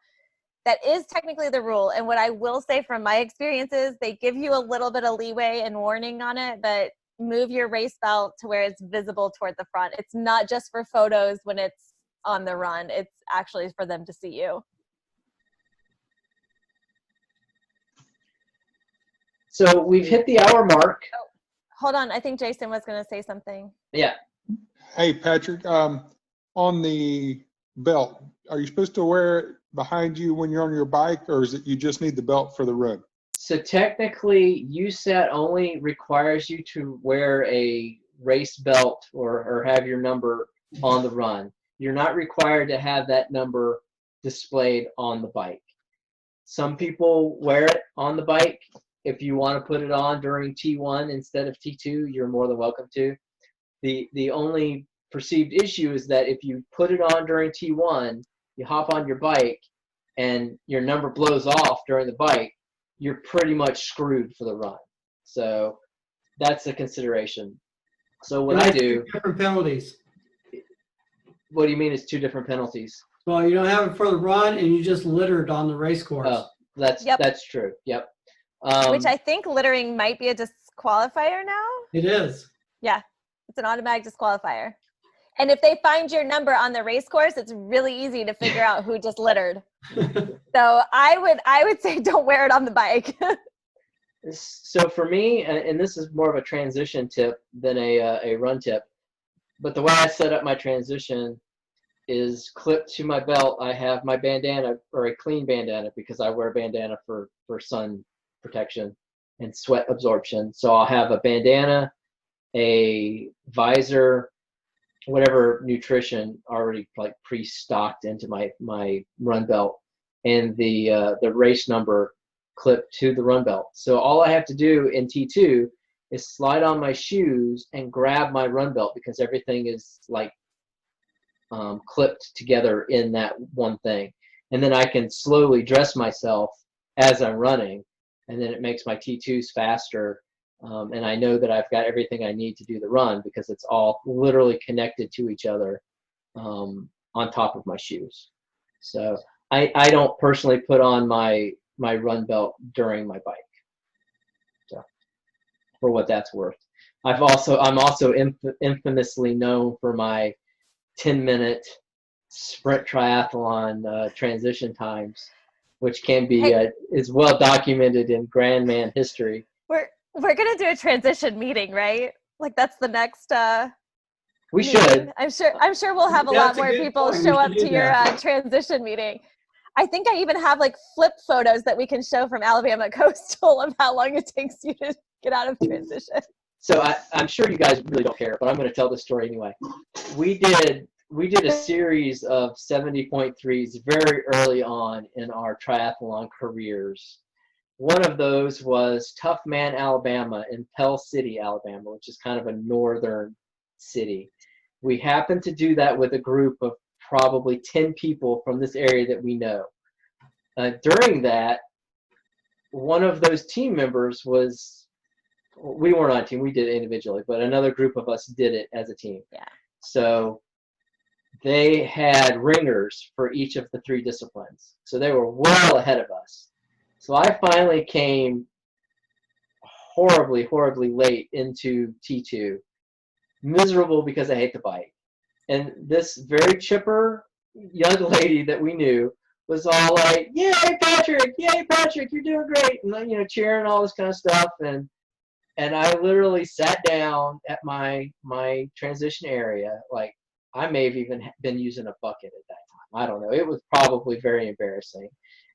That is technically the rule. And what I will say from my experiences, they give you a little bit of leeway and warning on it, but move your race belt to where it's visible toward the front. It's not just for photos when it's on the run. It's actually for them to see you. So we've hit the hour mark. Oh, hold on. I think Jason was going to say something. Yeah. Hey, Patrick, on the belt, are you supposed to wear it behind you when you're on your bike, or is it you just need the belt for the run? So technically, USAT only requires you to wear a race belt or have your number on the run. You're not required to have that number displayed on the bike. Some people wear it on the bike. If you want to put it on during T1 instead of T2, you're more than welcome to. The only perceived issue is that if you put it on during T1, you hop on your bike and your number blows off during the bike, you're pretty much screwed for the run. So that's a consideration. So what I do. Different penalties. What do you mean it's 2 different penalties? Well, you don't have it for the run and you just littered on the race course. Oh, that's true. Yep. Which I think littering might be a disqualifier now. It is. Yeah, it's an automatic disqualifier. And if they find your number on the race course, it's really easy to figure out who just littered. So I would say don't wear it on the bike. So for me, and this is more of a transition tip than a run tip, but the way I set up my transition is clipped to my belt. I have my bandana, or a clean bandana, because I wear a bandana for sun protection and sweat absorption. So I'll have a bandana, a visor, whatever nutrition already like pre-stocked into my run belt, and the race number clipped to the run belt. So all I have to do in T2 is slide on my shoes and grab my run belt, because everything is like clipped together in that one thing. And then I can slowly dress myself as I'm running, and then it makes my T2s faster. And I know that I've got everything I need to do the run, because it's all literally connected to each other on top of my shoes. So I don't personally put on my run belt during my bike. So for what that's worth. I'm also infamously known for my 10-minute sprint triathlon transition times, which can be is well documented in Grandman history. We're gonna do a transition meeting, right? Like that's the next. We meeting. should. I'm sure we'll have a lot That's a more good people point. show We up should to do your that. transition meeting. I think I even have like flip photos that we can show from Alabama Coastal of how long it takes you to get out of transition. So I'm sure you guys really don't care, but I'm going to tell this story anyway. We did a series of 70.3s very early on in our triathlon careers. One of those was Tough Man, Alabama, in Pell City, Alabama, which is kind of a northern city. We happened to do that with a group of probably 10 people from this area that we know. During that, one of those team members we weren't on a team, we did it individually, but another group of us did it as a team. Yeah. So they had ringers for each of the 3 disciplines. So they were well ahead of us. So I finally came horribly, horribly late into T2, miserable because I hate the bike. And this very chipper young lady that we knew was all like, yay, Patrick, you're doing great. And, cheering all this kind of stuff. And I literally sat down at my transition area. Like, I may have even been using a bucket at that time. I don't know. It was probably very embarrassing.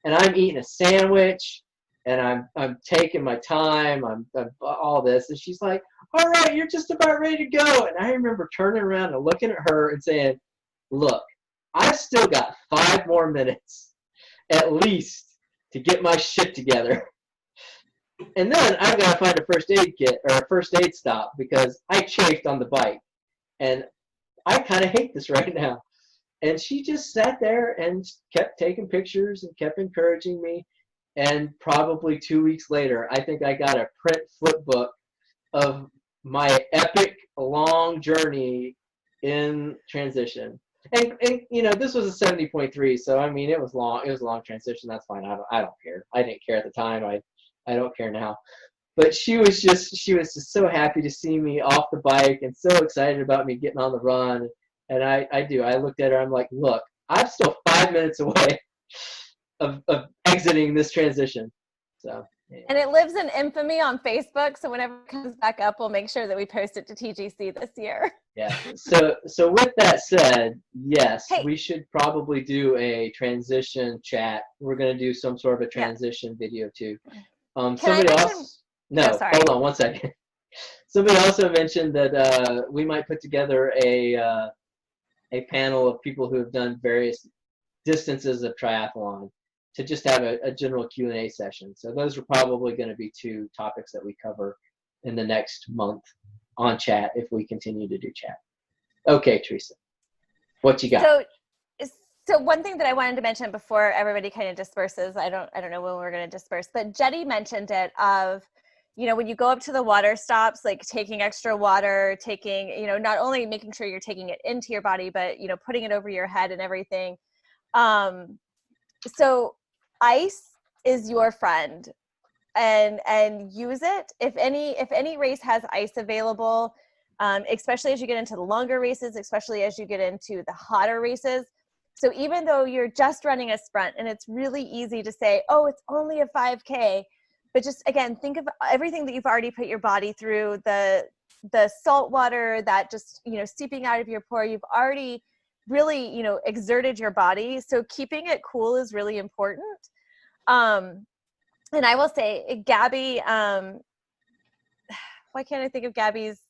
And I'm eating a sandwich, and I'm taking my time. I'm all this. And she's like, all right, you're just about ready to go. And I remember turning around and looking at her and saying, look, I've still got 5 more minutes at least to get my shit together. And then I've got to find a first aid kit or a first aid stop because I chafed on the bike. And I kind of hate this right now. And she just sat there and kept taking pictures and kept encouraging me. And probably 2 weeks later, I think I got a print flip book of my epic long journey in transition. And this was a 70.3, so I mean it was long. It was a long transition. That's fine. I don't care. I didn't care at the time. I don't care now. But she was just so happy to see me off the bike and so excited about me getting on the run. And I looked at her. I'm like, look, I'm still 5 minutes away of exiting this transition. So. Yeah. And it lives in infamy on Facebook, so whenever it comes back up, we'll make sure that we post it to TGC this year. Yeah. So with that said, yes, Hey. We should probably do a transition chat. We're going to do some sort of a transition video too. Somebody else. No, hold on one second. Somebody also mentioned that we might put together a panel of people who have done various distances of triathlon to just have a general Q&A session. So those are probably going to be 2 topics that we cover in the next month on chat if we continue to do chat. Okay, Teresa, what you got? So one thing that I wanted to mention before everybody kind of disperses, I don't know when we're going to disperse, but Jetty mentioned it of, when you go up to the water stops, like taking extra water, taking, not only making sure you're taking it into your body, but, putting it over your head and everything. So ice is your friend, and use it. If any race has ice available, especially as you get into the longer races, especially as you get into the hotter races. So even though you're just running a sprint and it's really easy to say, oh, it's only a 5K, but just again, think of everything that you've already put your body through, the salt water that just, seeping out of your pore, you've already really, exerted your body. So keeping it cool is really important. And I will say, Gabby, why can't I think of Gabby's?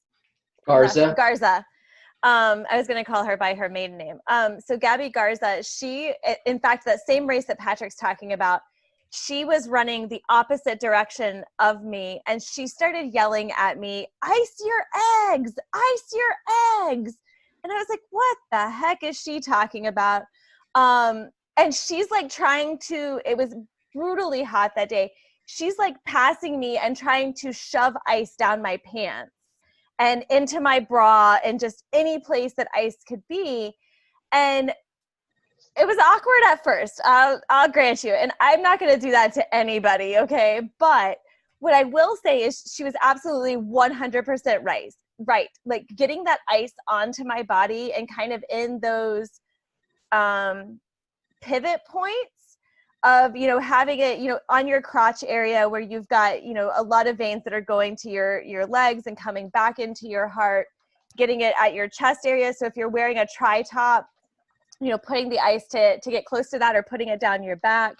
Garza. I was going to call her by her maiden name. So Gabby Garza, she, in fact, that same race that Patrick's talking about, she was running the opposite direction of me, and she started yelling at me, ice your eggs, ice your eggs. And I was like, what the heck is she talking about? And she's like it was brutally hot that day. She's like passing me and trying to shove ice down my pants and into my bra and just any place that ice could be. And it was awkward at first. I'll grant you, and I'm not going to do that to anybody, okay? But what I will say is she was absolutely 100% right. Right, like getting that ice onto my body and kind of in those pivot points of, you know, having it, you know, on your crotch area where you've got, you know, a lot of veins that are going to your legs and coming back into your heart, getting it at your chest area. So if you're wearing a tri-top, you know, putting the ice to get close to that, or putting it down your back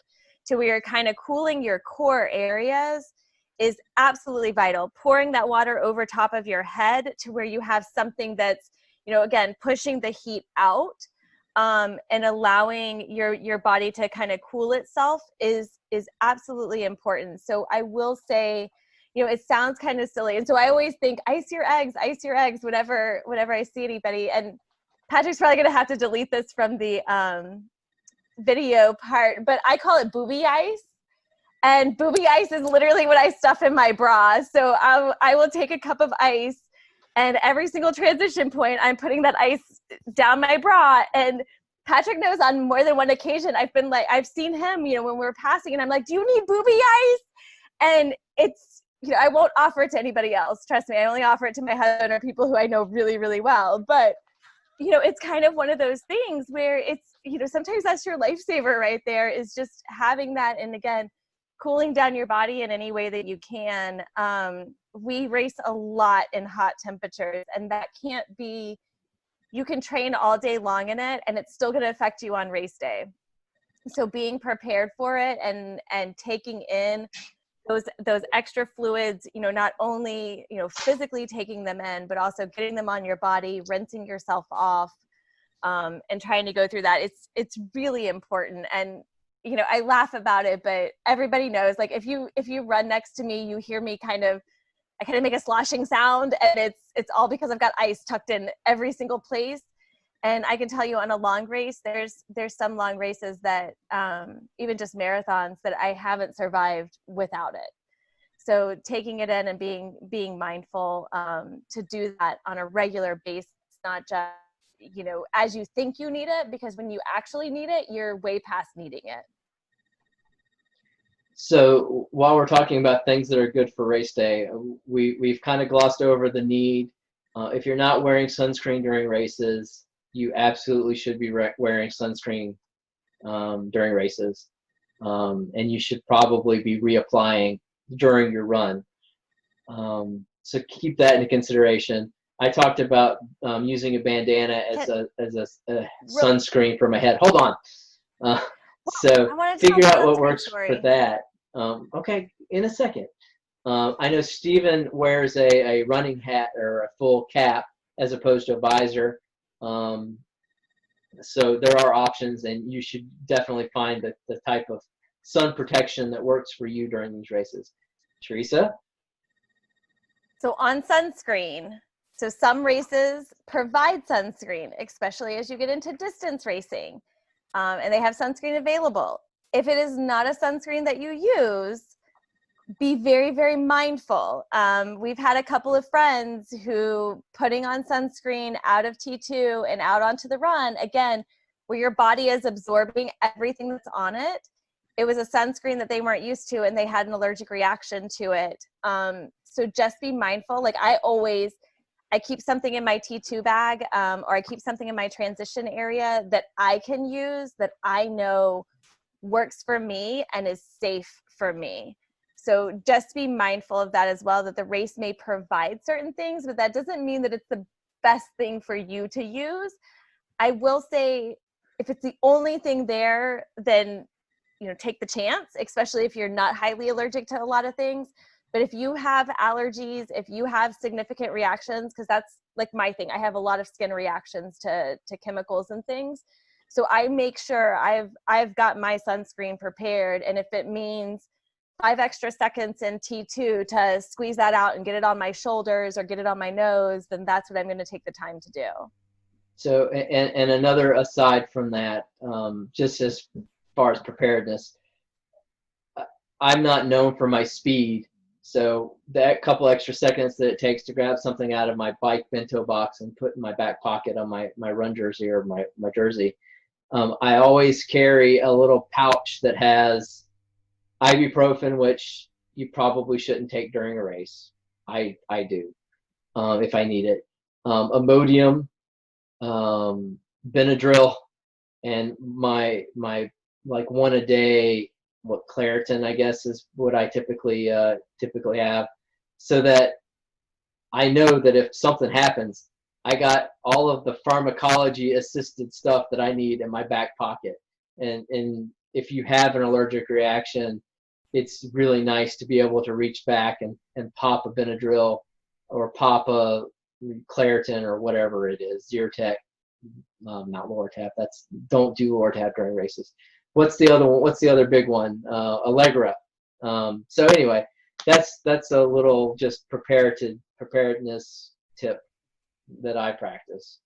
to where you're kind of cooling your core areas is absolutely vital. Pouring that water over top of your head to where you have something that's, you know, again, pushing the heat out, and allowing your body to kind of cool itself is absolutely important. So I will say, you know, it sounds kind of silly. And so I always think ice your eggs whenever I see anybody. And Patrick's probably going to have to delete this from the video part, but I call it booby ice. And booby ice is literally what I stuff in my bra. So I will take a cup of ice, and every single transition point, I'm putting that ice down my bra. And Patrick knows on more than one occasion, I've seen him, you know, when we're passing, and I'm like, do you need booby ice? And it's, you know, I won't offer it to anybody else. Trust me, I only offer it to my husband or people who I know really, really well. But, you know, it's kind of one of those things where it's, you know, sometimes that's your lifesaver right there, is just having that. And again, cooling down your body in any way that you can. We race a lot in hot temperatures, and that can't be, you can train all day long in it and it's still going to affect you on race day. So being prepared for it and taking in those extra fluids, you know, not only, you know, physically taking them in, but also getting them on your body, rinsing yourself off, and trying to go through that. It's really important. And, you know, I laugh about it, but everybody knows, like, if you run next to me, you hear me I kind of make a sloshing sound, and it's all because I've got ice tucked in every single place. And I can tell you, on a long race, there's some long races that, even just marathons, that I haven't survived without it. So taking it in and being mindful to do that on a regular basis, not just, you know, as you think you need it, because when you actually need it, you're way past needing it. So while we're talking about things that are good for race day, we've kind of glossed over the need. If you're not wearing sunscreen during races, you absolutely should be wearing sunscreen during races. And you should probably be reapplying during your run. So keep that into consideration. I talked about using a bandana as a sunscreen for my head. Hold on. So figure out what works for that. Okay, in a second. I know Steven wears a running hat or a full cap as opposed to a visor. So there are options, and you should definitely find the type of sun protection that works for you during these races. Teresa? So on sunscreen, so some races provide sunscreen, especially as you get into distance racing, and they have sunscreen available. If it is not a sunscreen that you use, be very, very mindful. We've had a couple of friends who putting on sunscreen out of T2 and out onto the run, again, where your body is absorbing everything that's on it. It was a sunscreen that they weren't used to, and they had an allergic reaction to it. So just be mindful. Like I keep something in my T2 bag, or I keep something in my transition area that I can use, that I know works for me and is safe for me. So just be mindful of that as well, that the race may provide certain things, but that doesn't mean that it's the best thing for you to use. I will say, if it's the only thing there, then, you know, take the chance, especially if you're not highly allergic to a lot of things. But if you have allergies, if you have significant reactions, because that's like my thing, I have a lot of skin reactions to chemicals and things. So I make sure I've got my sunscreen prepared. And if it means 5 extra seconds in T2 to squeeze that out and get it on my shoulders or get it on my nose, then that's what I'm going to take the time to do. So, and another aside from that, just as far as preparedness, I'm not known for my speed. So that couple extra seconds that it takes to grab something out of my bike bento box and put in my back pocket on my run jersey or my jersey, I always carry a little pouch that has ibuprofen, which you probably shouldn't take during a race. I do if I need it. Imodium, Benadryl, and my like one a day, what, Claritin, I guess, is what I typically have, so that I know that if something happens, I got all of the pharmacology assisted stuff that I need in my back pocket. And if you have an allergic reaction, it's really nice to be able to reach back and pop a Benadryl or pop a Claritin or whatever it is, Zyrtec, not Lortab. Don't do Lortab during races. What's the other one? What's the other big one? Allegra. So anyway, that's a little just preparedness tip that I practice.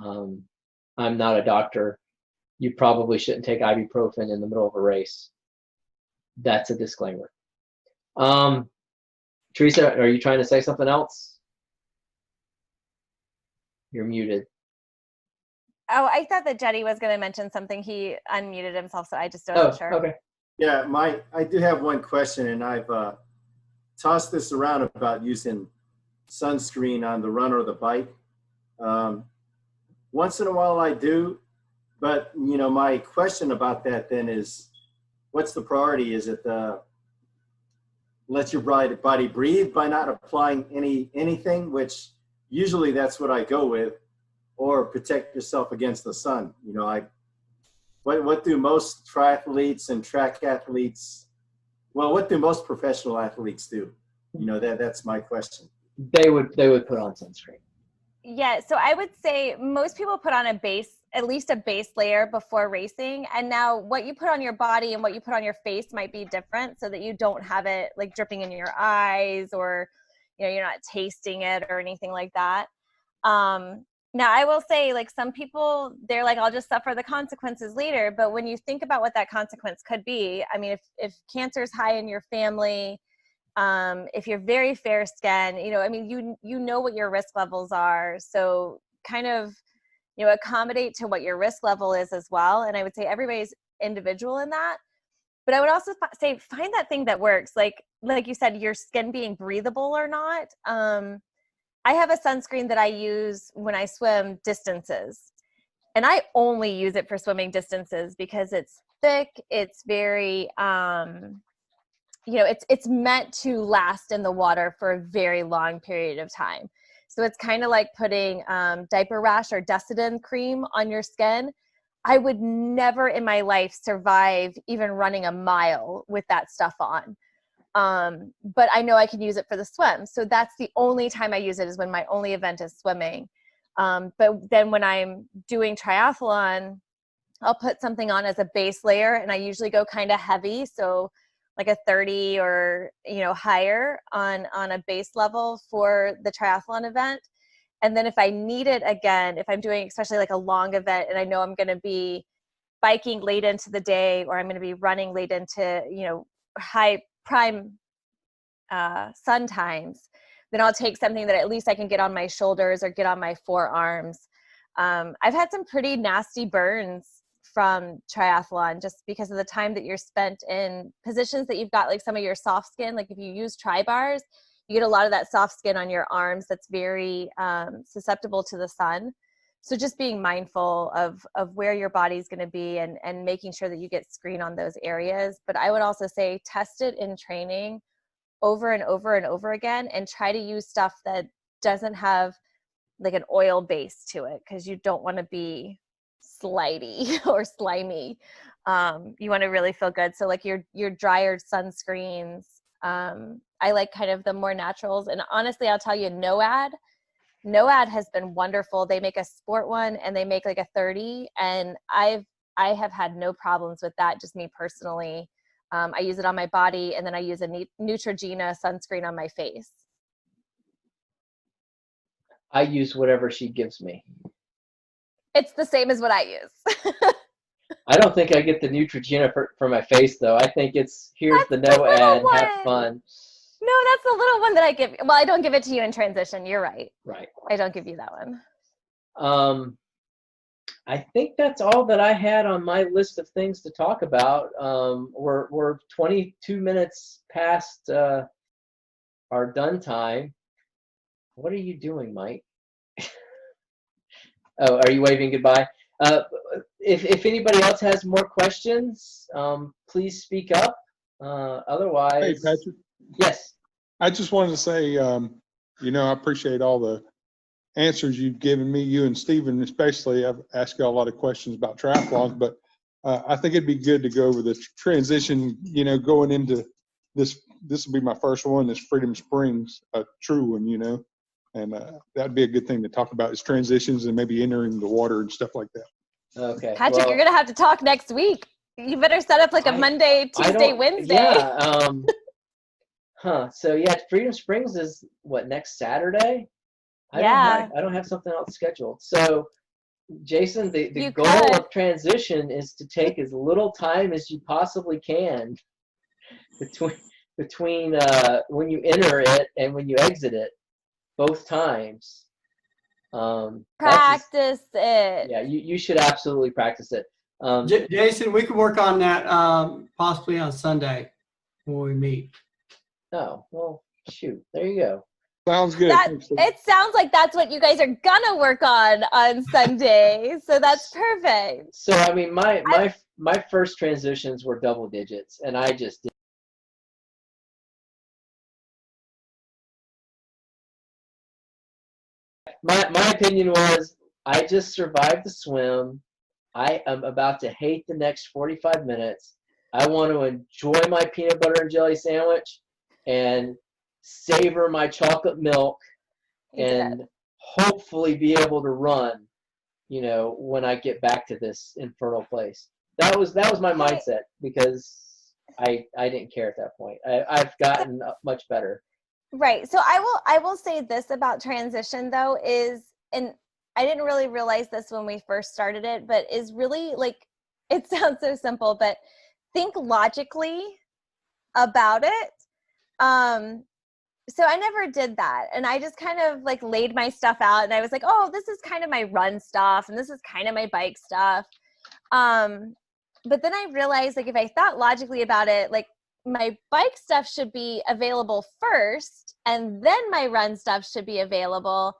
I'm not a doctor. You probably shouldn't take ibuprofen in the middle of a race. That's a disclaimer. Teresa, are you trying to say something else? You're muted. Oh, I thought that Jetty was going to mention something. He unmuted himself, so I just wasn't sure. Okay. Yeah, I do have one question, and I've tossed this around about using sunscreen on the run or the bike. Once in a while I do, but my question about that then is, what's the priority? Is it let your body breathe by not applying anything, which usually that's what I go with, or protect yourself against the sun? What do most triathletes and track athletes, what do most professional athletes do? That's my question. They would put on sunscreen. Yeah, so I would say most people put on at least a base layer before racing. And now what you put on your body and what you put on your face might be different, so that you don't have it like dripping in your eyes, or you're not tasting it or anything like that. Now I will say, like, some people, they're like, I'll just suffer the consequences later. But when you think about what that consequence could be, I mean, if cancer is high in your family, if you're very fair skinned, I mean, you know what your risk levels are. So kind of, accommodate to what your risk level is as well. And I would say everybody's individual in that. But I would also say, find that thing that works. Like you said, your skin being breathable or not. I have a sunscreen that I use when I swim distances. And I only use it for swimming distances because it's thick. It's very, it's meant to last in the water for a very long period of time. So it's kind of like putting diaper rash or Desitin cream on your skin. I would never in my life survive even running a mile with that stuff on. But I know I can use it for the swim. So that's the only time I use it, is when my only event is swimming. But then when I'm doing triathlon, I'll put something on as a base layer, and I usually go kind of heavy. So like a 30 or, higher on a base level for the triathlon event. And then if I need it again, if I'm doing especially like a long event and I know I'm going to be biking late into the day, or I'm going to be running late into, high prime sun times, then I'll take something that at least I can get on my shoulders or get on my forearms. I've had some pretty nasty burns from triathlon just because of the time that you're spent in positions that you've got like some of your soft skin. Like if you use tri bars, you get a lot of that soft skin on your arms that's very susceptible to the sun. So just being mindful of where your body's going to be and making sure that you get screened on those areas. But I would also say test it in training over and over and over again, and try to use stuff that doesn't have like an oil base to it, because you don't want to be slidey or slimy. You want to really feel good. So like your drier sunscreens, I like kind of the more naturals. And honestly, I'll tell you, NOAD has been wonderful. They make a sport one and they make like a 30, and I have had no problems with that, just me personally. I use it on my body, and then I use a Neutrogena sunscreen on my face. I use whatever she gives me. It's the same as what I use. I don't think I get the Neutrogena for my face, though. I think it's, here's the NOAD, have fun. No, that's the little one that I give. Well, I don't give it to you in transition. You're right. Right. I don't give you that one. I think that's all that I had on my list of things to talk about. We're 22 minutes past our done time. What are you doing, Mike? Oh, are you waving goodbye? If anybody else has more questions, please speak up. Hey, Otherwise, Patrick, yes. I just wanted to say, you know, I appreciate all the answers you've given me, you and Stephen especially. I've asked you a lot of questions about triathlons, but I think it'd be good to go over the transition, you know, going into this. This will be my first one, this Freedom Springs, a true one, you know, and that'd be a good thing to talk about is transitions and maybe entering the water and stuff like that. Okay. Patrick, well, you're gonna have to talk next week. You better set up like a Monday, Tuesday, Wednesday. Yeah. So yeah, Freedom Springs is what, next Saturday? Yeah. I don't have something else scheduled. So, Jason, the You goal could. of transition is to take as little time as you possibly can between when you enter it and when you exit it, both times. Practice it. Yeah, you should absolutely practice it. Jason, we could work on that possibly on Sunday when we meet. Oh, well, shoot. There you go. Sounds good. It sounds like that's what you guys are gonna work on Sunday. So that's perfect. So, I mean, my first transitions were double digits, and I just did. My opinion was I just survived the swim. I am about to hate the next 45 minutes. I want to enjoy my peanut butter and jelly sandwich and savor my chocolate milk and hopefully be able to run, you know, when I get back to this infernal place. That was my mindset because I didn't care at that point. I've gotten much better. Right. So I will say this about transition though is, and I didn't really realize this when we first started it, but is really like, it sounds so simple, but think logically about it. So I never did that. And I just kind of like laid my stuff out and I was like, oh, this is kind of my run stuff and this is kind of my bike stuff. But then I realized like if I thought logically about it, like my bike stuff should be available first and then my run stuff should be available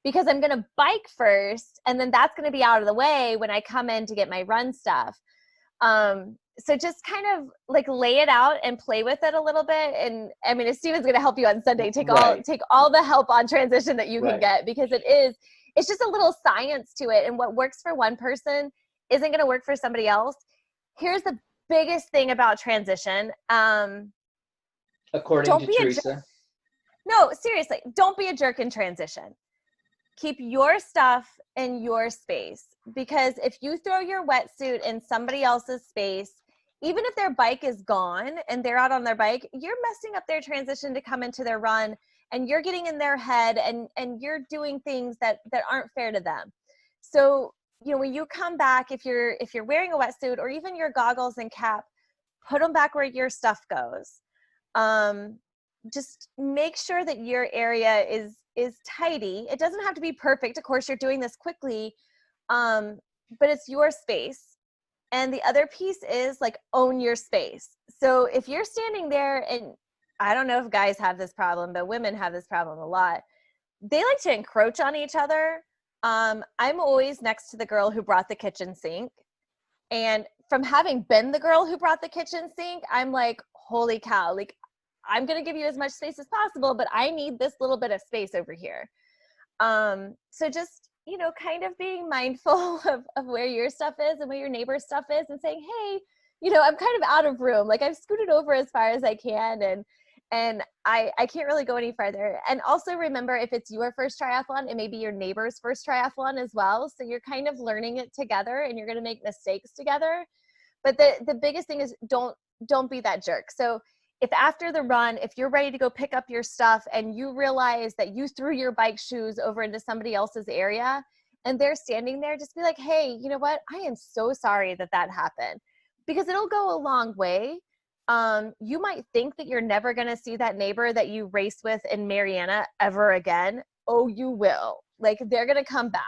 because I'm going to bike first and then that's going to be out of the way when I come in to get my run stuff. So just kind of like lay it out and play with it a little bit. And I mean, if Steven's going to help you on Sunday, take all the help on transition that you can get because it's just a little science to it. And what works for one person isn't going to work for somebody else. Here's the biggest thing about transition. According to Teresa. No, seriously, don't be a jerk in transition. Keep your stuff in your space because if you throw your wetsuit in somebody else's space, even if their bike is gone and they're out on their bike, you're messing up their transition to come into their run and you're getting in their head and you're doing things that aren't fair to them. So, you know, when you come back, if you're wearing a wetsuit or even your goggles and cap, put them back where your stuff goes. Just make sure that your area is tidy. It doesn't have to be perfect. Of course, you're doing this quickly, but it's your space. And the other piece is like own your space. So if you're standing there and I don't know if guys have this problem, but women have this problem a lot. They like to encroach on each other. I'm always next to the girl who brought the kitchen sink. And from having been the girl who brought the kitchen sink, I'm like, holy cow, like I'm going to give you as much space as possible, but I need this little bit of space over here. So just, you know, kind of being mindful of where your stuff is and where your neighbor's stuff is and saying, hey, you know, I'm kind of out of room. Like I've scooted over as far as I can and I can't really go any further. And also remember, if it's your first triathlon, it may be your neighbor's first triathlon as well. So you're kind of learning it together and you're going to make mistakes together. But the biggest thing is don't be that jerk. So if after the run, if you're ready to go pick up your stuff and you realize that you threw your bike shoes over into somebody else's area and they're standing there, just be like, hey, you know what? I am so sorry that happened because it'll go a long way. You might think that you're never going to see that neighbor that you race with in Mariana ever again. Oh, you will. Like they're going to come back.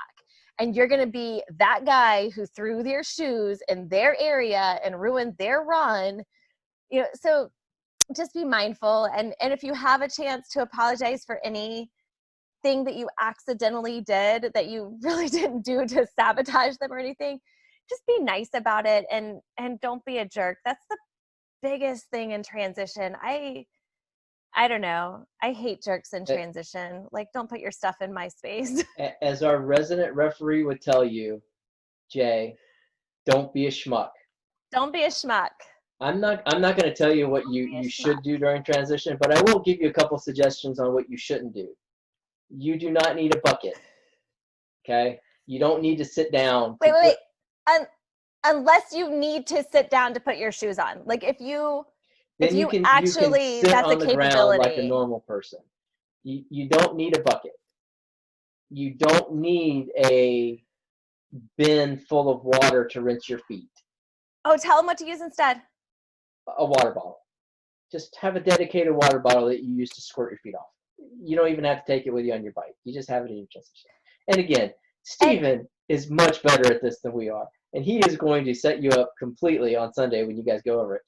and you're going to be that guy who threw their shoes in their area and ruined their run. So just be mindful. And if you have a chance to apologize for anything that you accidentally did that you really didn't do to sabotage them or anything, just be nice about it and don't be a jerk. That's the biggest thing in transition. I don't know. I hate jerks in transition. Like, don't put your stuff in my space. As our resident referee would tell you, Jay, don't be a schmuck. Don't be a schmuck. I'm not going to tell you what you should do during transition, but I will give you a couple suggestions on what you shouldn't do. You do not need a bucket. Okay? You don't need to sit down. Wait. Unless you need to sit down to put your shoes on. Like if you actually, sit that's on a the capability. ground like a normal person. You don't need a bucket. You don't need a bin full of water to rinse your feet. Oh, tell them what to use instead. A water bottle. Just have a dedicated water bottle that you use to squirt your feet off. You don't even have to take it with you on your bike. You just have it in your transition. And again, Steven is much better at this than we are. And he is going to set you up completely on Sunday when you guys go over it.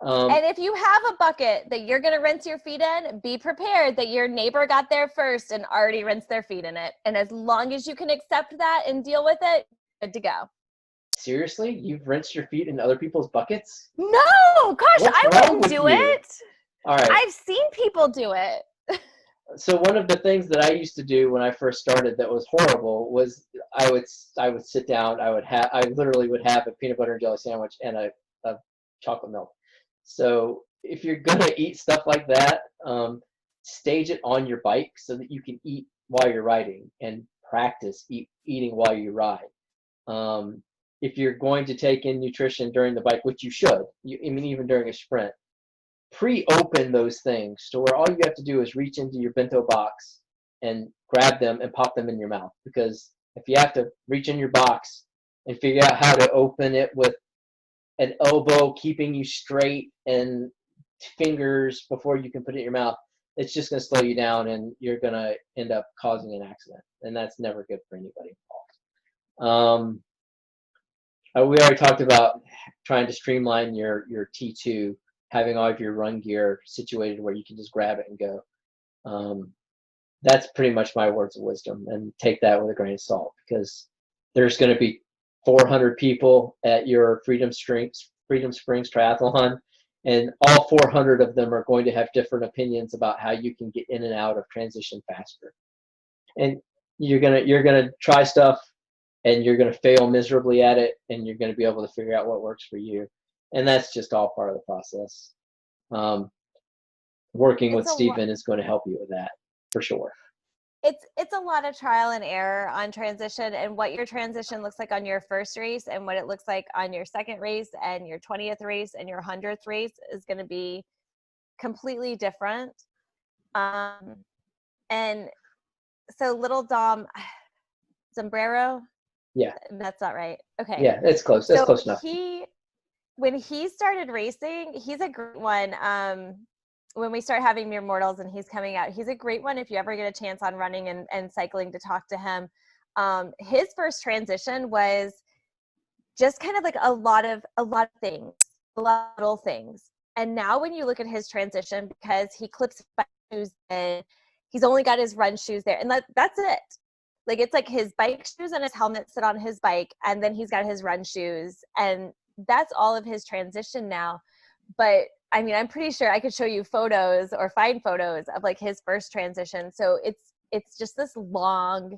And if you have a bucket that you're going to rinse your feet in, be prepared that your neighbor got there first and already rinsed their feet in it. And as long as you can accept that and deal with it, good to go. Seriously? You've rinsed your feet in other people's buckets? No! Gosh, I wouldn't do it. All right. I've seen people do it. So one of the things that I used to do when I first started that was horrible was I would sit down, I literally would have a peanut butter and jelly sandwich and a chocolate milk. So if you're gonna eat stuff like that, stage it on your bike so that you can eat while you're riding and practice eating while you ride. If you're going to take in nutrition during the bike, which you should, even during a sprint, pre-open those things to where all you have to do is reach into your bento box and grab them and pop them in your mouth. Because if you have to reach in your box and figure out how to open it with an elbow keeping you straight and fingers before you can put it in your mouth, it's just going to slow you down and you're going to end up causing an accident. And that's never good for anybody involved. We already talked about trying to streamline your T2, having all of your run gear situated where you can just grab it and go. That's pretty much my words of wisdom, and take that with a grain of salt, because there's going to be 400 people at your Freedom Springs triathlon, and all 400 of them are going to have different opinions about how you can get in and out of transition faster. And you're gonna try stuff, and you're gonna fail miserably at it, and you're gonna be able to figure out what works for you. And that's just all part of the process. Working with Steven is going to help you with that, for sure. It's a lot of trial and error on transition, and what your transition looks like on your first race and what it looks like on your second race and your 20th race and your 100th race is going to be completely different. And so little Dom, Sombrero? Yeah. That's not right. Okay. Yeah, it's close. That's close enough. When he started racing, he's a great one. When we start having Mere Mortals and he's coming out, he's a great one if you ever get a chance on running and cycling to talk to him. His first transition was just kind of like a lot of things, a lot of little things. And now when you look at his transition, because he clips his bike shoes and he's only got his run shoes there, and that's it. Like, it's like his bike shoes and his helmet sit on his bike, and then he's got his run shoes, and that's all of his transition now. But I mean, I'm pretty sure I could show you photos or find photos of like his first transition. So it's just this long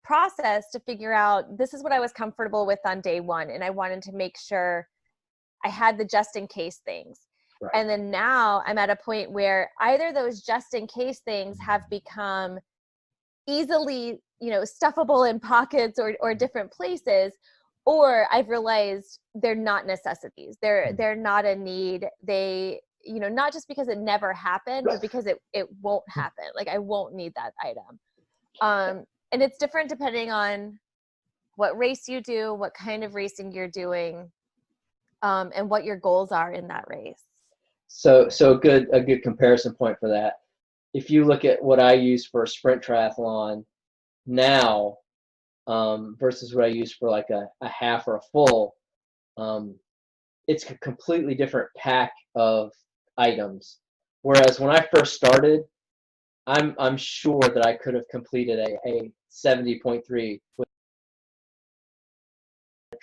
process to figure out, this is what I was comfortable with on day one, and I wanted to make sure I had the just in case things. Right. And then now I'm at a point where either those just in case things have become easily, stuffable in pockets or different places, or I've realized they're not necessities. They're not a need. They, not just because it never happened, but because it won't happen. Like, I won't need that item. And it's different depending on what race you do, what kind of racing you're doing, and what your goals are in that race. So a good comparison point for that. If you look at what I use for a sprint triathlon now, versus what I use for like a half or a full. It's a completely different pack of items. Whereas when I first started, I'm sure that I could have completed a 70.3 with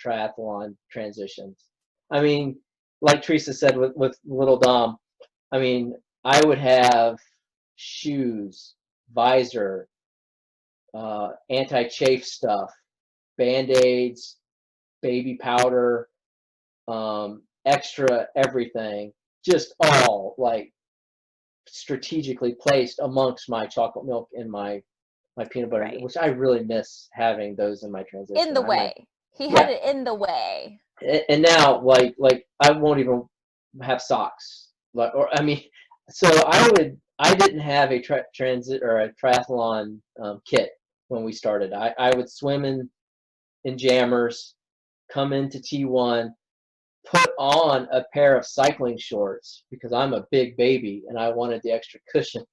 triathlon transitions. I mean, like Teresa said with little Dom, I mean, I would have shoes, visor, anti-chafe stuff, Band-Aids, baby powder, extra everything, just all like strategically placed amongst my chocolate milk and my peanut butter, Right. which I really miss having those in my transition. In the I'm way. like, He had yeah. it in the way. And now like I won't even have socks. Like, or I mean, so I didn't have a transit or a triathlon kit when we started. I would swim in jammers, come into T1, put on a pair of cycling shorts because I'm a big baby and I wanted the extra cushion,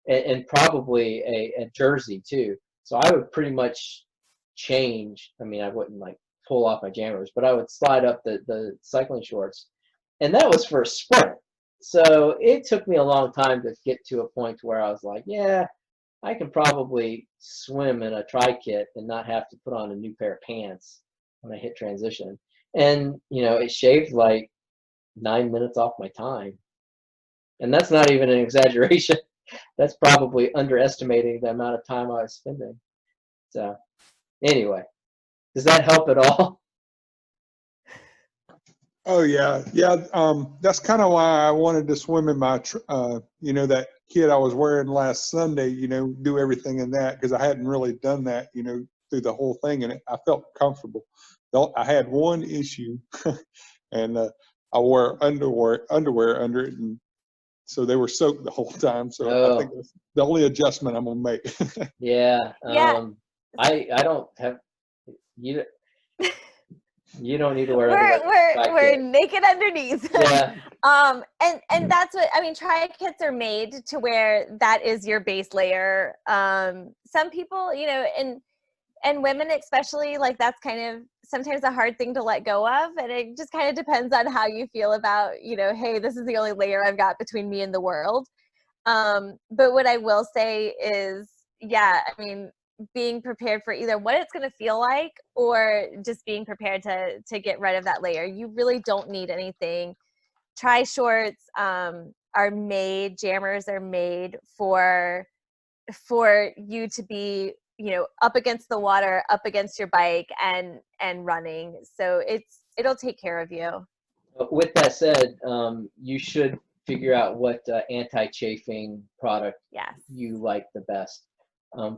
and probably a jersey too. So I would pretty much change. I mean, I wouldn't like pull off my jammers, but I would slide up the cycling shorts, and that was for a sprint. So it took me a long time to get to a point where I was like, yeah, I can probably swim in a tri kit and not have to put on a new pair of pants when I hit transition. And it shaved like 9 minutes off my time, and that's not even an exaggeration. That's probably underestimating the amount of time I was spending. So anyway, does that help at all? Oh yeah, yeah. That's kind of why I wanted to swim in my, that kit I was wearing last Sunday. Do everything in that because I hadn't really done that, through the whole thing, and I felt comfortable. I had one issue, and I wore underwear under it, and so they were soaked the whole time. So I think that's the only adjustment I'm gonna make. Yeah. Yeah. I don't have you. You don't need to wear We're naked underneath. Yeah. And that's what I mean. Tri kits are made to where that is your base layer. Some people, and women especially, like that's kind of sometimes a hard thing to let go of, and it just kind of depends on how you feel about, hey, this is the only layer I've got between me and the world. But what I will say is, yeah, I mean, being prepared for either what it's going to feel like or just being prepared to get rid of that layer. You really don't need anything. Tri shorts are made, jammers are made for you to be, up against the water, up against your bike and running. So it'll take care of you. With that said, you should figure out what anti-chafing product you like the best.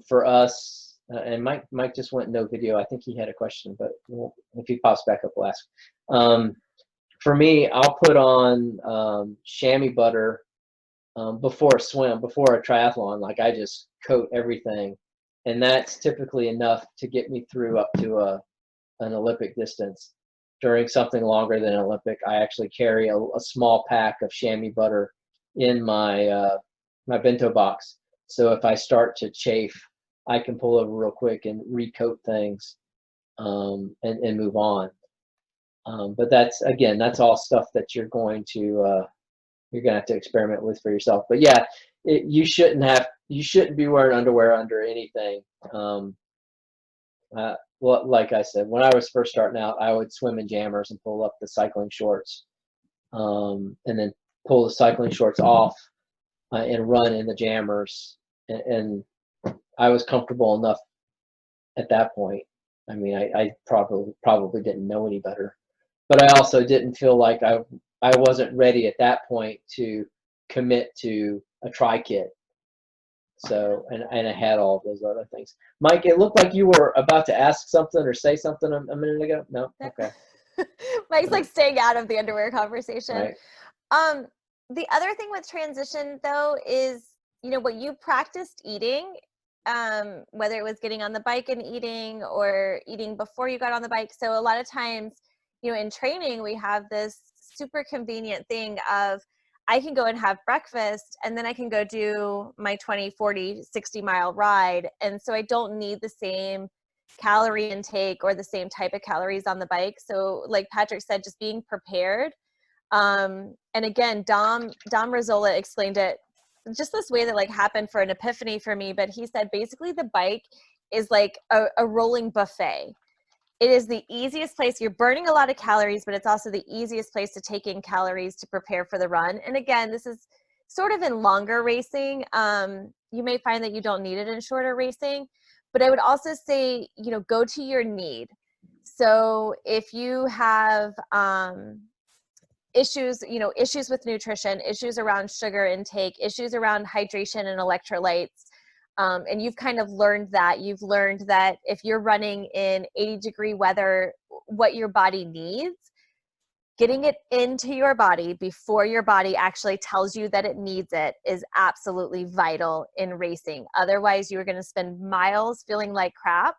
For us, and Mike just went no video. I think he had a question, but if he pops back up, we'll ask. For me, I'll put on chamois butter before a swim, before a triathlon. Like I just coat everything, and that's typically enough to get me through up to an Olympic distance. During something longer than Olympic, I actually carry a small pack of chamois butter in my my bento box. So if I start to chafe, I can pull over real quick and recoat things and move on. But that's all stuff that you're going to have to experiment with for yourself. But yeah, you shouldn't be wearing underwear under anything. Well, like I said, when I was first starting out, I would swim in jammers and pull up the cycling shorts, and then pull the cycling shorts off and run in the jammers. And I was comfortable enough at that point. I mean, I probably didn't know any better, but I also didn't feel like I wasn't ready at that point to commit to a tri kit. So, and I had all those other things. Mike, it looked like you were about to ask something or say something a minute ago. No? Okay. Mike's like staying out of the underwear conversation. Right. The other thing with transition though is, what you practiced eating, whether it was getting on the bike and eating or eating before you got on the bike. So a lot of times, in training, we have this super convenient thing of I can go and have breakfast and then I can go do my 20, 40, 60 mile ride. And so I don't need the same calorie intake or the same type of calories on the bike. So like Patrick said, just being prepared. And again, Dom Rizzola explained it just this way that like happened for an epiphany for me. But he said basically the bike is like a rolling buffet. It is the easiest place. You're burning a lot of calories, but it's also the easiest place to take in calories to prepare for the run. And again, this is sort of in longer racing. You may find that you don't need it in shorter racing, but I would also say, you know, go to your need. So if you have issues with nutrition, issues around sugar intake, issues around hydration and electrolytes, and you've kind of learned that, if you're running in 80-degree weather, what your body needs, getting it into your body before your body actually tells you that it needs it is absolutely vital in racing. Otherwise, you're going to spend miles feeling like crap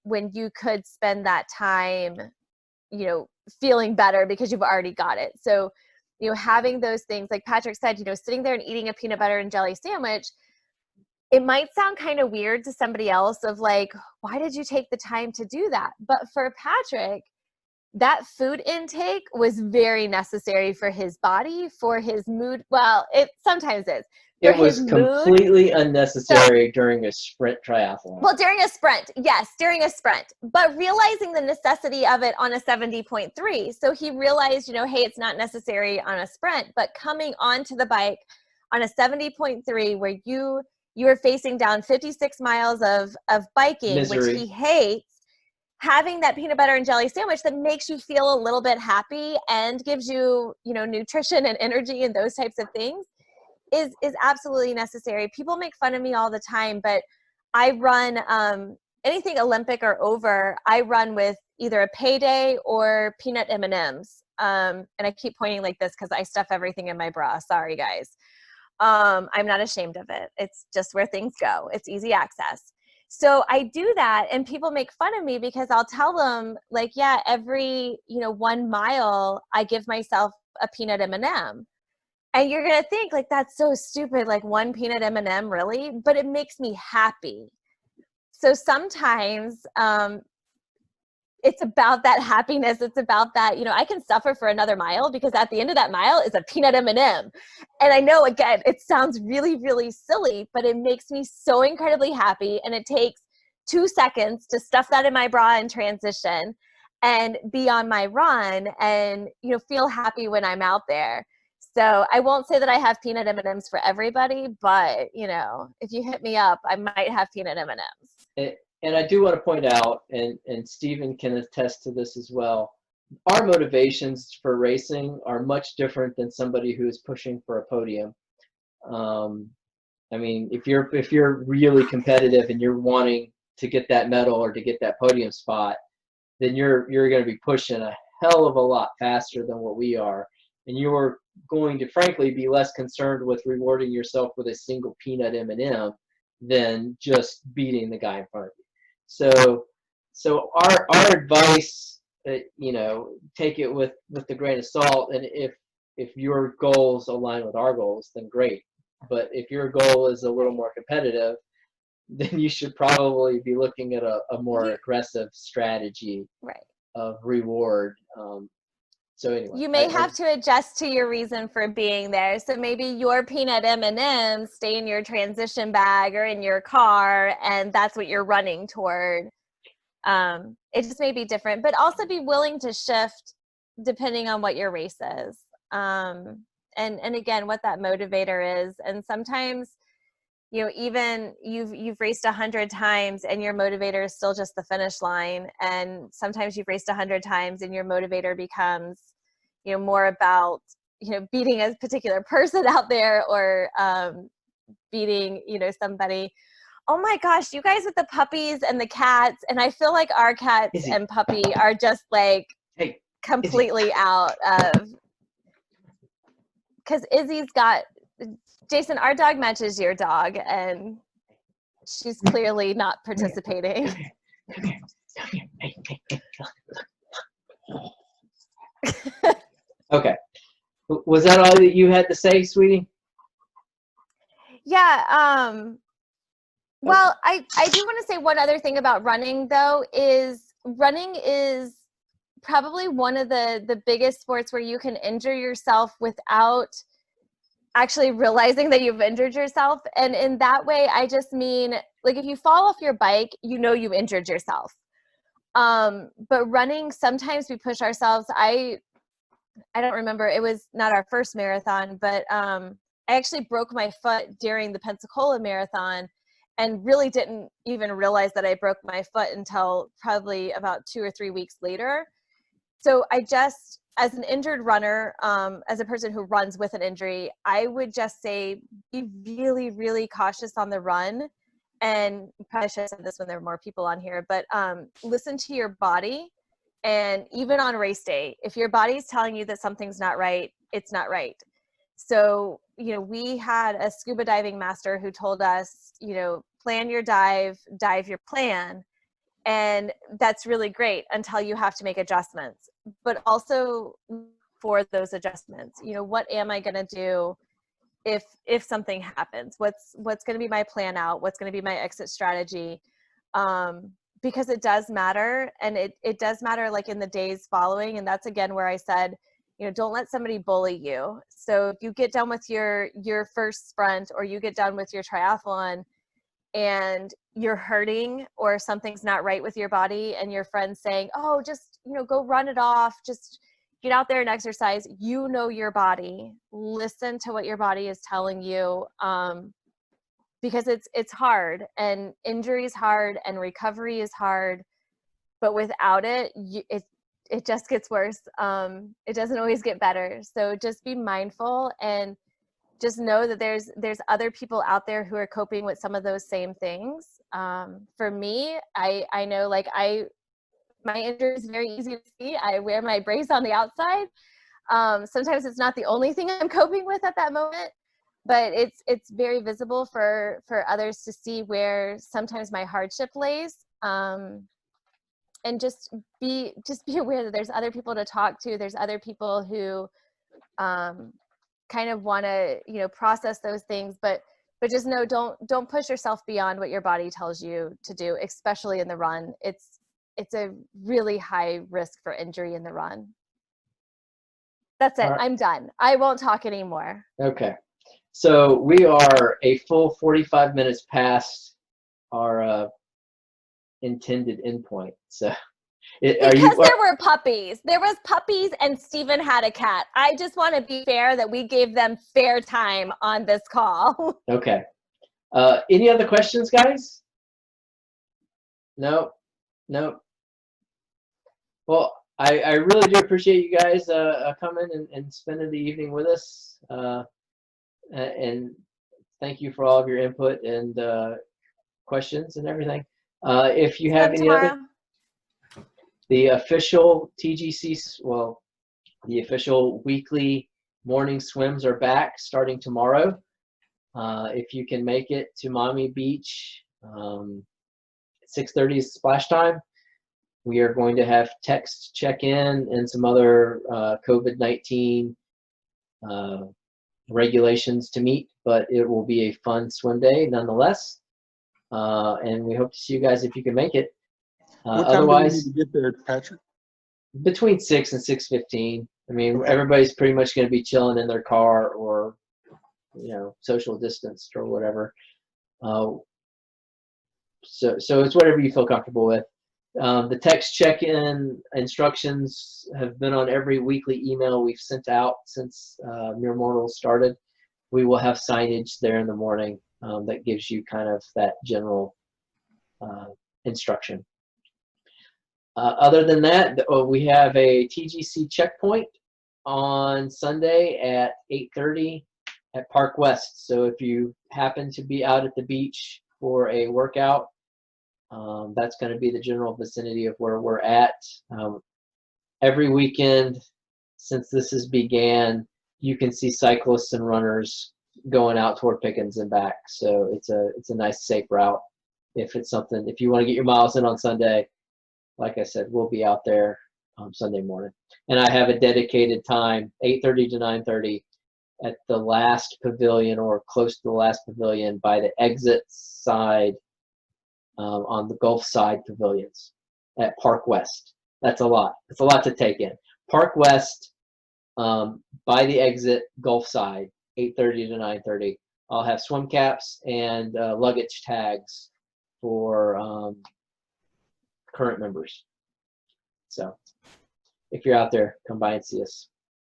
when you could spend that time, you know, feeling better because you've already got it. So, you know, having those things, like Patrick said, you know, sitting there and eating a peanut butter and jelly sandwich, it might sound kind of weird to somebody else of like, why did you take the time to do that? But for Patrick, that food intake was very necessary for his body, for his mood. Well, it sometimes is. It was completely unnecessary during a sprint triathlon. Well, during a sprint, yes, during a sprint, but realizing the necessity of it on a 70.3. So he realized, you know, hey, it's not necessary on a sprint, but coming onto the bike on a 70.3 where you are facing down 56 miles of biking, Misery. which he hates, having that peanut butter and jelly sandwich that makes you feel a little bit happy and gives you, you know, nutrition and energy and those types of things is absolutely necessary. People make fun of me all the time, but I run anything Olympic or over, I run with either a payday or peanut M&Ms. And I keep pointing like this because I stuff everything in my bra. Sorry, guys. I'm not ashamed of it. It's just where things go. It's easy access. So I do that and people make fun of me because I'll tell them like, yeah, every, you know, 1 mile, I give myself a peanut M&M. And you're going to think like, that's so stupid. Like one peanut M&M, really? But it makes me happy. So sometimes it's about that happiness. It's about that, you know, I can suffer for another mile because at the end of that mile is a peanut M&M. And I know, again, it sounds really, really silly, but it makes me so incredibly happy. And it takes 2 seconds to stuff that in my bra in transition and be on my run and, you know, feel happy when I'm out there. So I won't say that I have peanut M&Ms for everybody, but, you know, if you hit me up, I might have peanut M&Ms. And I do want to point out, and Stephen can attest to this as well, our motivations for racing are much different than somebody who is pushing for a podium. I mean, if you're really competitive and you're wanting to get that medal or to get that podium spot, then you're going to be pushing a hell of a lot faster than what we are. And you're going to, frankly, be less concerned with rewarding yourself with a single peanut M&M than just beating the guy in front of you. So our advice, you know, take it with a grain of salt. And if your goals align with our goals, then great. But if your goal is a little more competitive, then you should probably be looking at a more aggressive strategy of reward. So anyway, you may have to adjust to your reason for being there. So maybe your peanut M&Ms stay in your transition bag or in your car, and that's what you're running toward. It just may be different, but also be willing to shift depending on what your race is. And again, what that motivator is. And sometimes, you know, even you've raced 100 times and your motivator is still just the finish line. And sometimes you've raced 100 times and your motivator becomes, you know, more about, you know, beating a particular person out there or beating, you know, somebody. Oh my gosh, you guys with the puppies and the cats. And I feel like our cats and puppy are just like completely out of, because Izzy's got, Jason, our dog matches your dog and she's clearly not participating. Come here. Hey. Okay. Was that all that you had to say, sweetie? Yeah. Well, I do want to say one other thing about running, though, is running is probably one of the biggest sports where you can injure yourself without actually realizing that you've injured yourself. And in that way, I just mean, like, if you fall off your bike, you know you injured yourself. But running, sometimes we push ourselves. I don't remember, it was not our first marathon, but I actually broke my foot during the Pensacola marathon and really didn't even realize that I broke my foot until probably about 2 or 3 weeks later. So I just, as an injured runner, as a person who runs with an injury, I would just say be really, really cautious on the run. And probably should have said this when there were more people on here, but listen to your body. And even on race day, if your body's telling you that something's not right, it's not right. So, you know, we had a scuba diving master who told us, you know, plan your dive, dive your plan. And that's really great until you have to make adjustments. But also for those adjustments, you know, what am I going to do if something happens? What's going to be my plan out? What's going to be my exit strategy? Because it does matter, and it does matter like in the days following. And that's again where I said, you know, don't let somebody bully you. So if you get done with your first sprint, or you get done with your triathlon and you're hurting or something's not right with your body, and your friend's saying, oh, just, you know, go run it off, just get out there and exercise. You know your body. Listen to what your body is telling you, because it's hard, and injury is hard, and recovery is hard. But without it, it just gets worse. It doesn't always get better. So just be mindful, and just know that there's other people out there who are coping with some of those same things. For me, I know, like, my injury is very easy to see. I wear my brace on the outside. Sometimes it's not the only thing I'm coping with at that moment, but it's very visible for others to see where sometimes my hardship lays. And just be aware that there's other people to talk to. There's other people who kind of want to, you know, process those things, but just know, don't push yourself beyond what your body tells you to do, especially in the run. It's a really high risk for injury in the run. That's it. All right. I'm done. I won't talk anymore. Okay. So we are a full 45 minutes past our intended endpoint. So because there were puppies. There was puppies, and Stephen had a cat. I just want to be fair that we gave them fair time on this call. Okay. Any other questions, guys? No. Well, I really do appreciate you guys coming and spending the evening with us. And thank you for all of your input and questions and everything. If you have any other, the official TGC, well, the official weekly morning swims are back starting tomorrow. If you can make it to Maumee Beach, 6:30 is splash time. We are going to have text check-in and some other COVID-19 regulations to meet, but it will be a fun swim day nonetheless. And we hope to see you guys if you can make it. What time Otherwise, do we need to get there, Patrick? between 6 and 6:15. I mean, everybody's pretty much going to be chilling in their car, or, you know, social distanced or whatever. So it's whatever you feel comfortable with. The text check-in instructions have been on every weekly email we've sent out since Mere Mortals started. We will have signage there in the morning that gives you kind of that general instruction. Other than that, we have a TGC checkpoint on Sunday at 8:30 at Park West. So if you happen to be out at the beach for a workout, that's going to be the general vicinity of where we're at. Every weekend since this has began, you can see cyclists and runners going out toward Pickens and back. So it's a nice, safe route. If you want to get your miles in on Sunday, like I said, we'll be out there Sunday morning. And I have a dedicated time, 8:30 to 9:30, at the last pavilion or close to the last pavilion by the exit side on the Gulf side pavilions at Park West. That's a lot. It's a lot to take in. Park West, by the exit, Gulf side, 8:30 to 9:30. I'll have swim caps and luggage tags for current members. So if you're out there, come by and see us,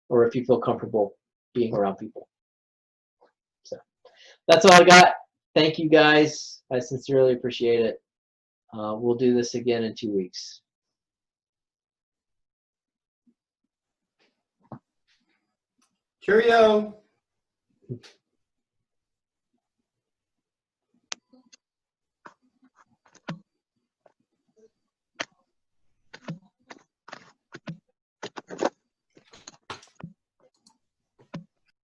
or if you feel comfortable being around people. So that's all I got. Thank you guys. I sincerely appreciate it. We'll do this again in 2 weeks. Cheerio.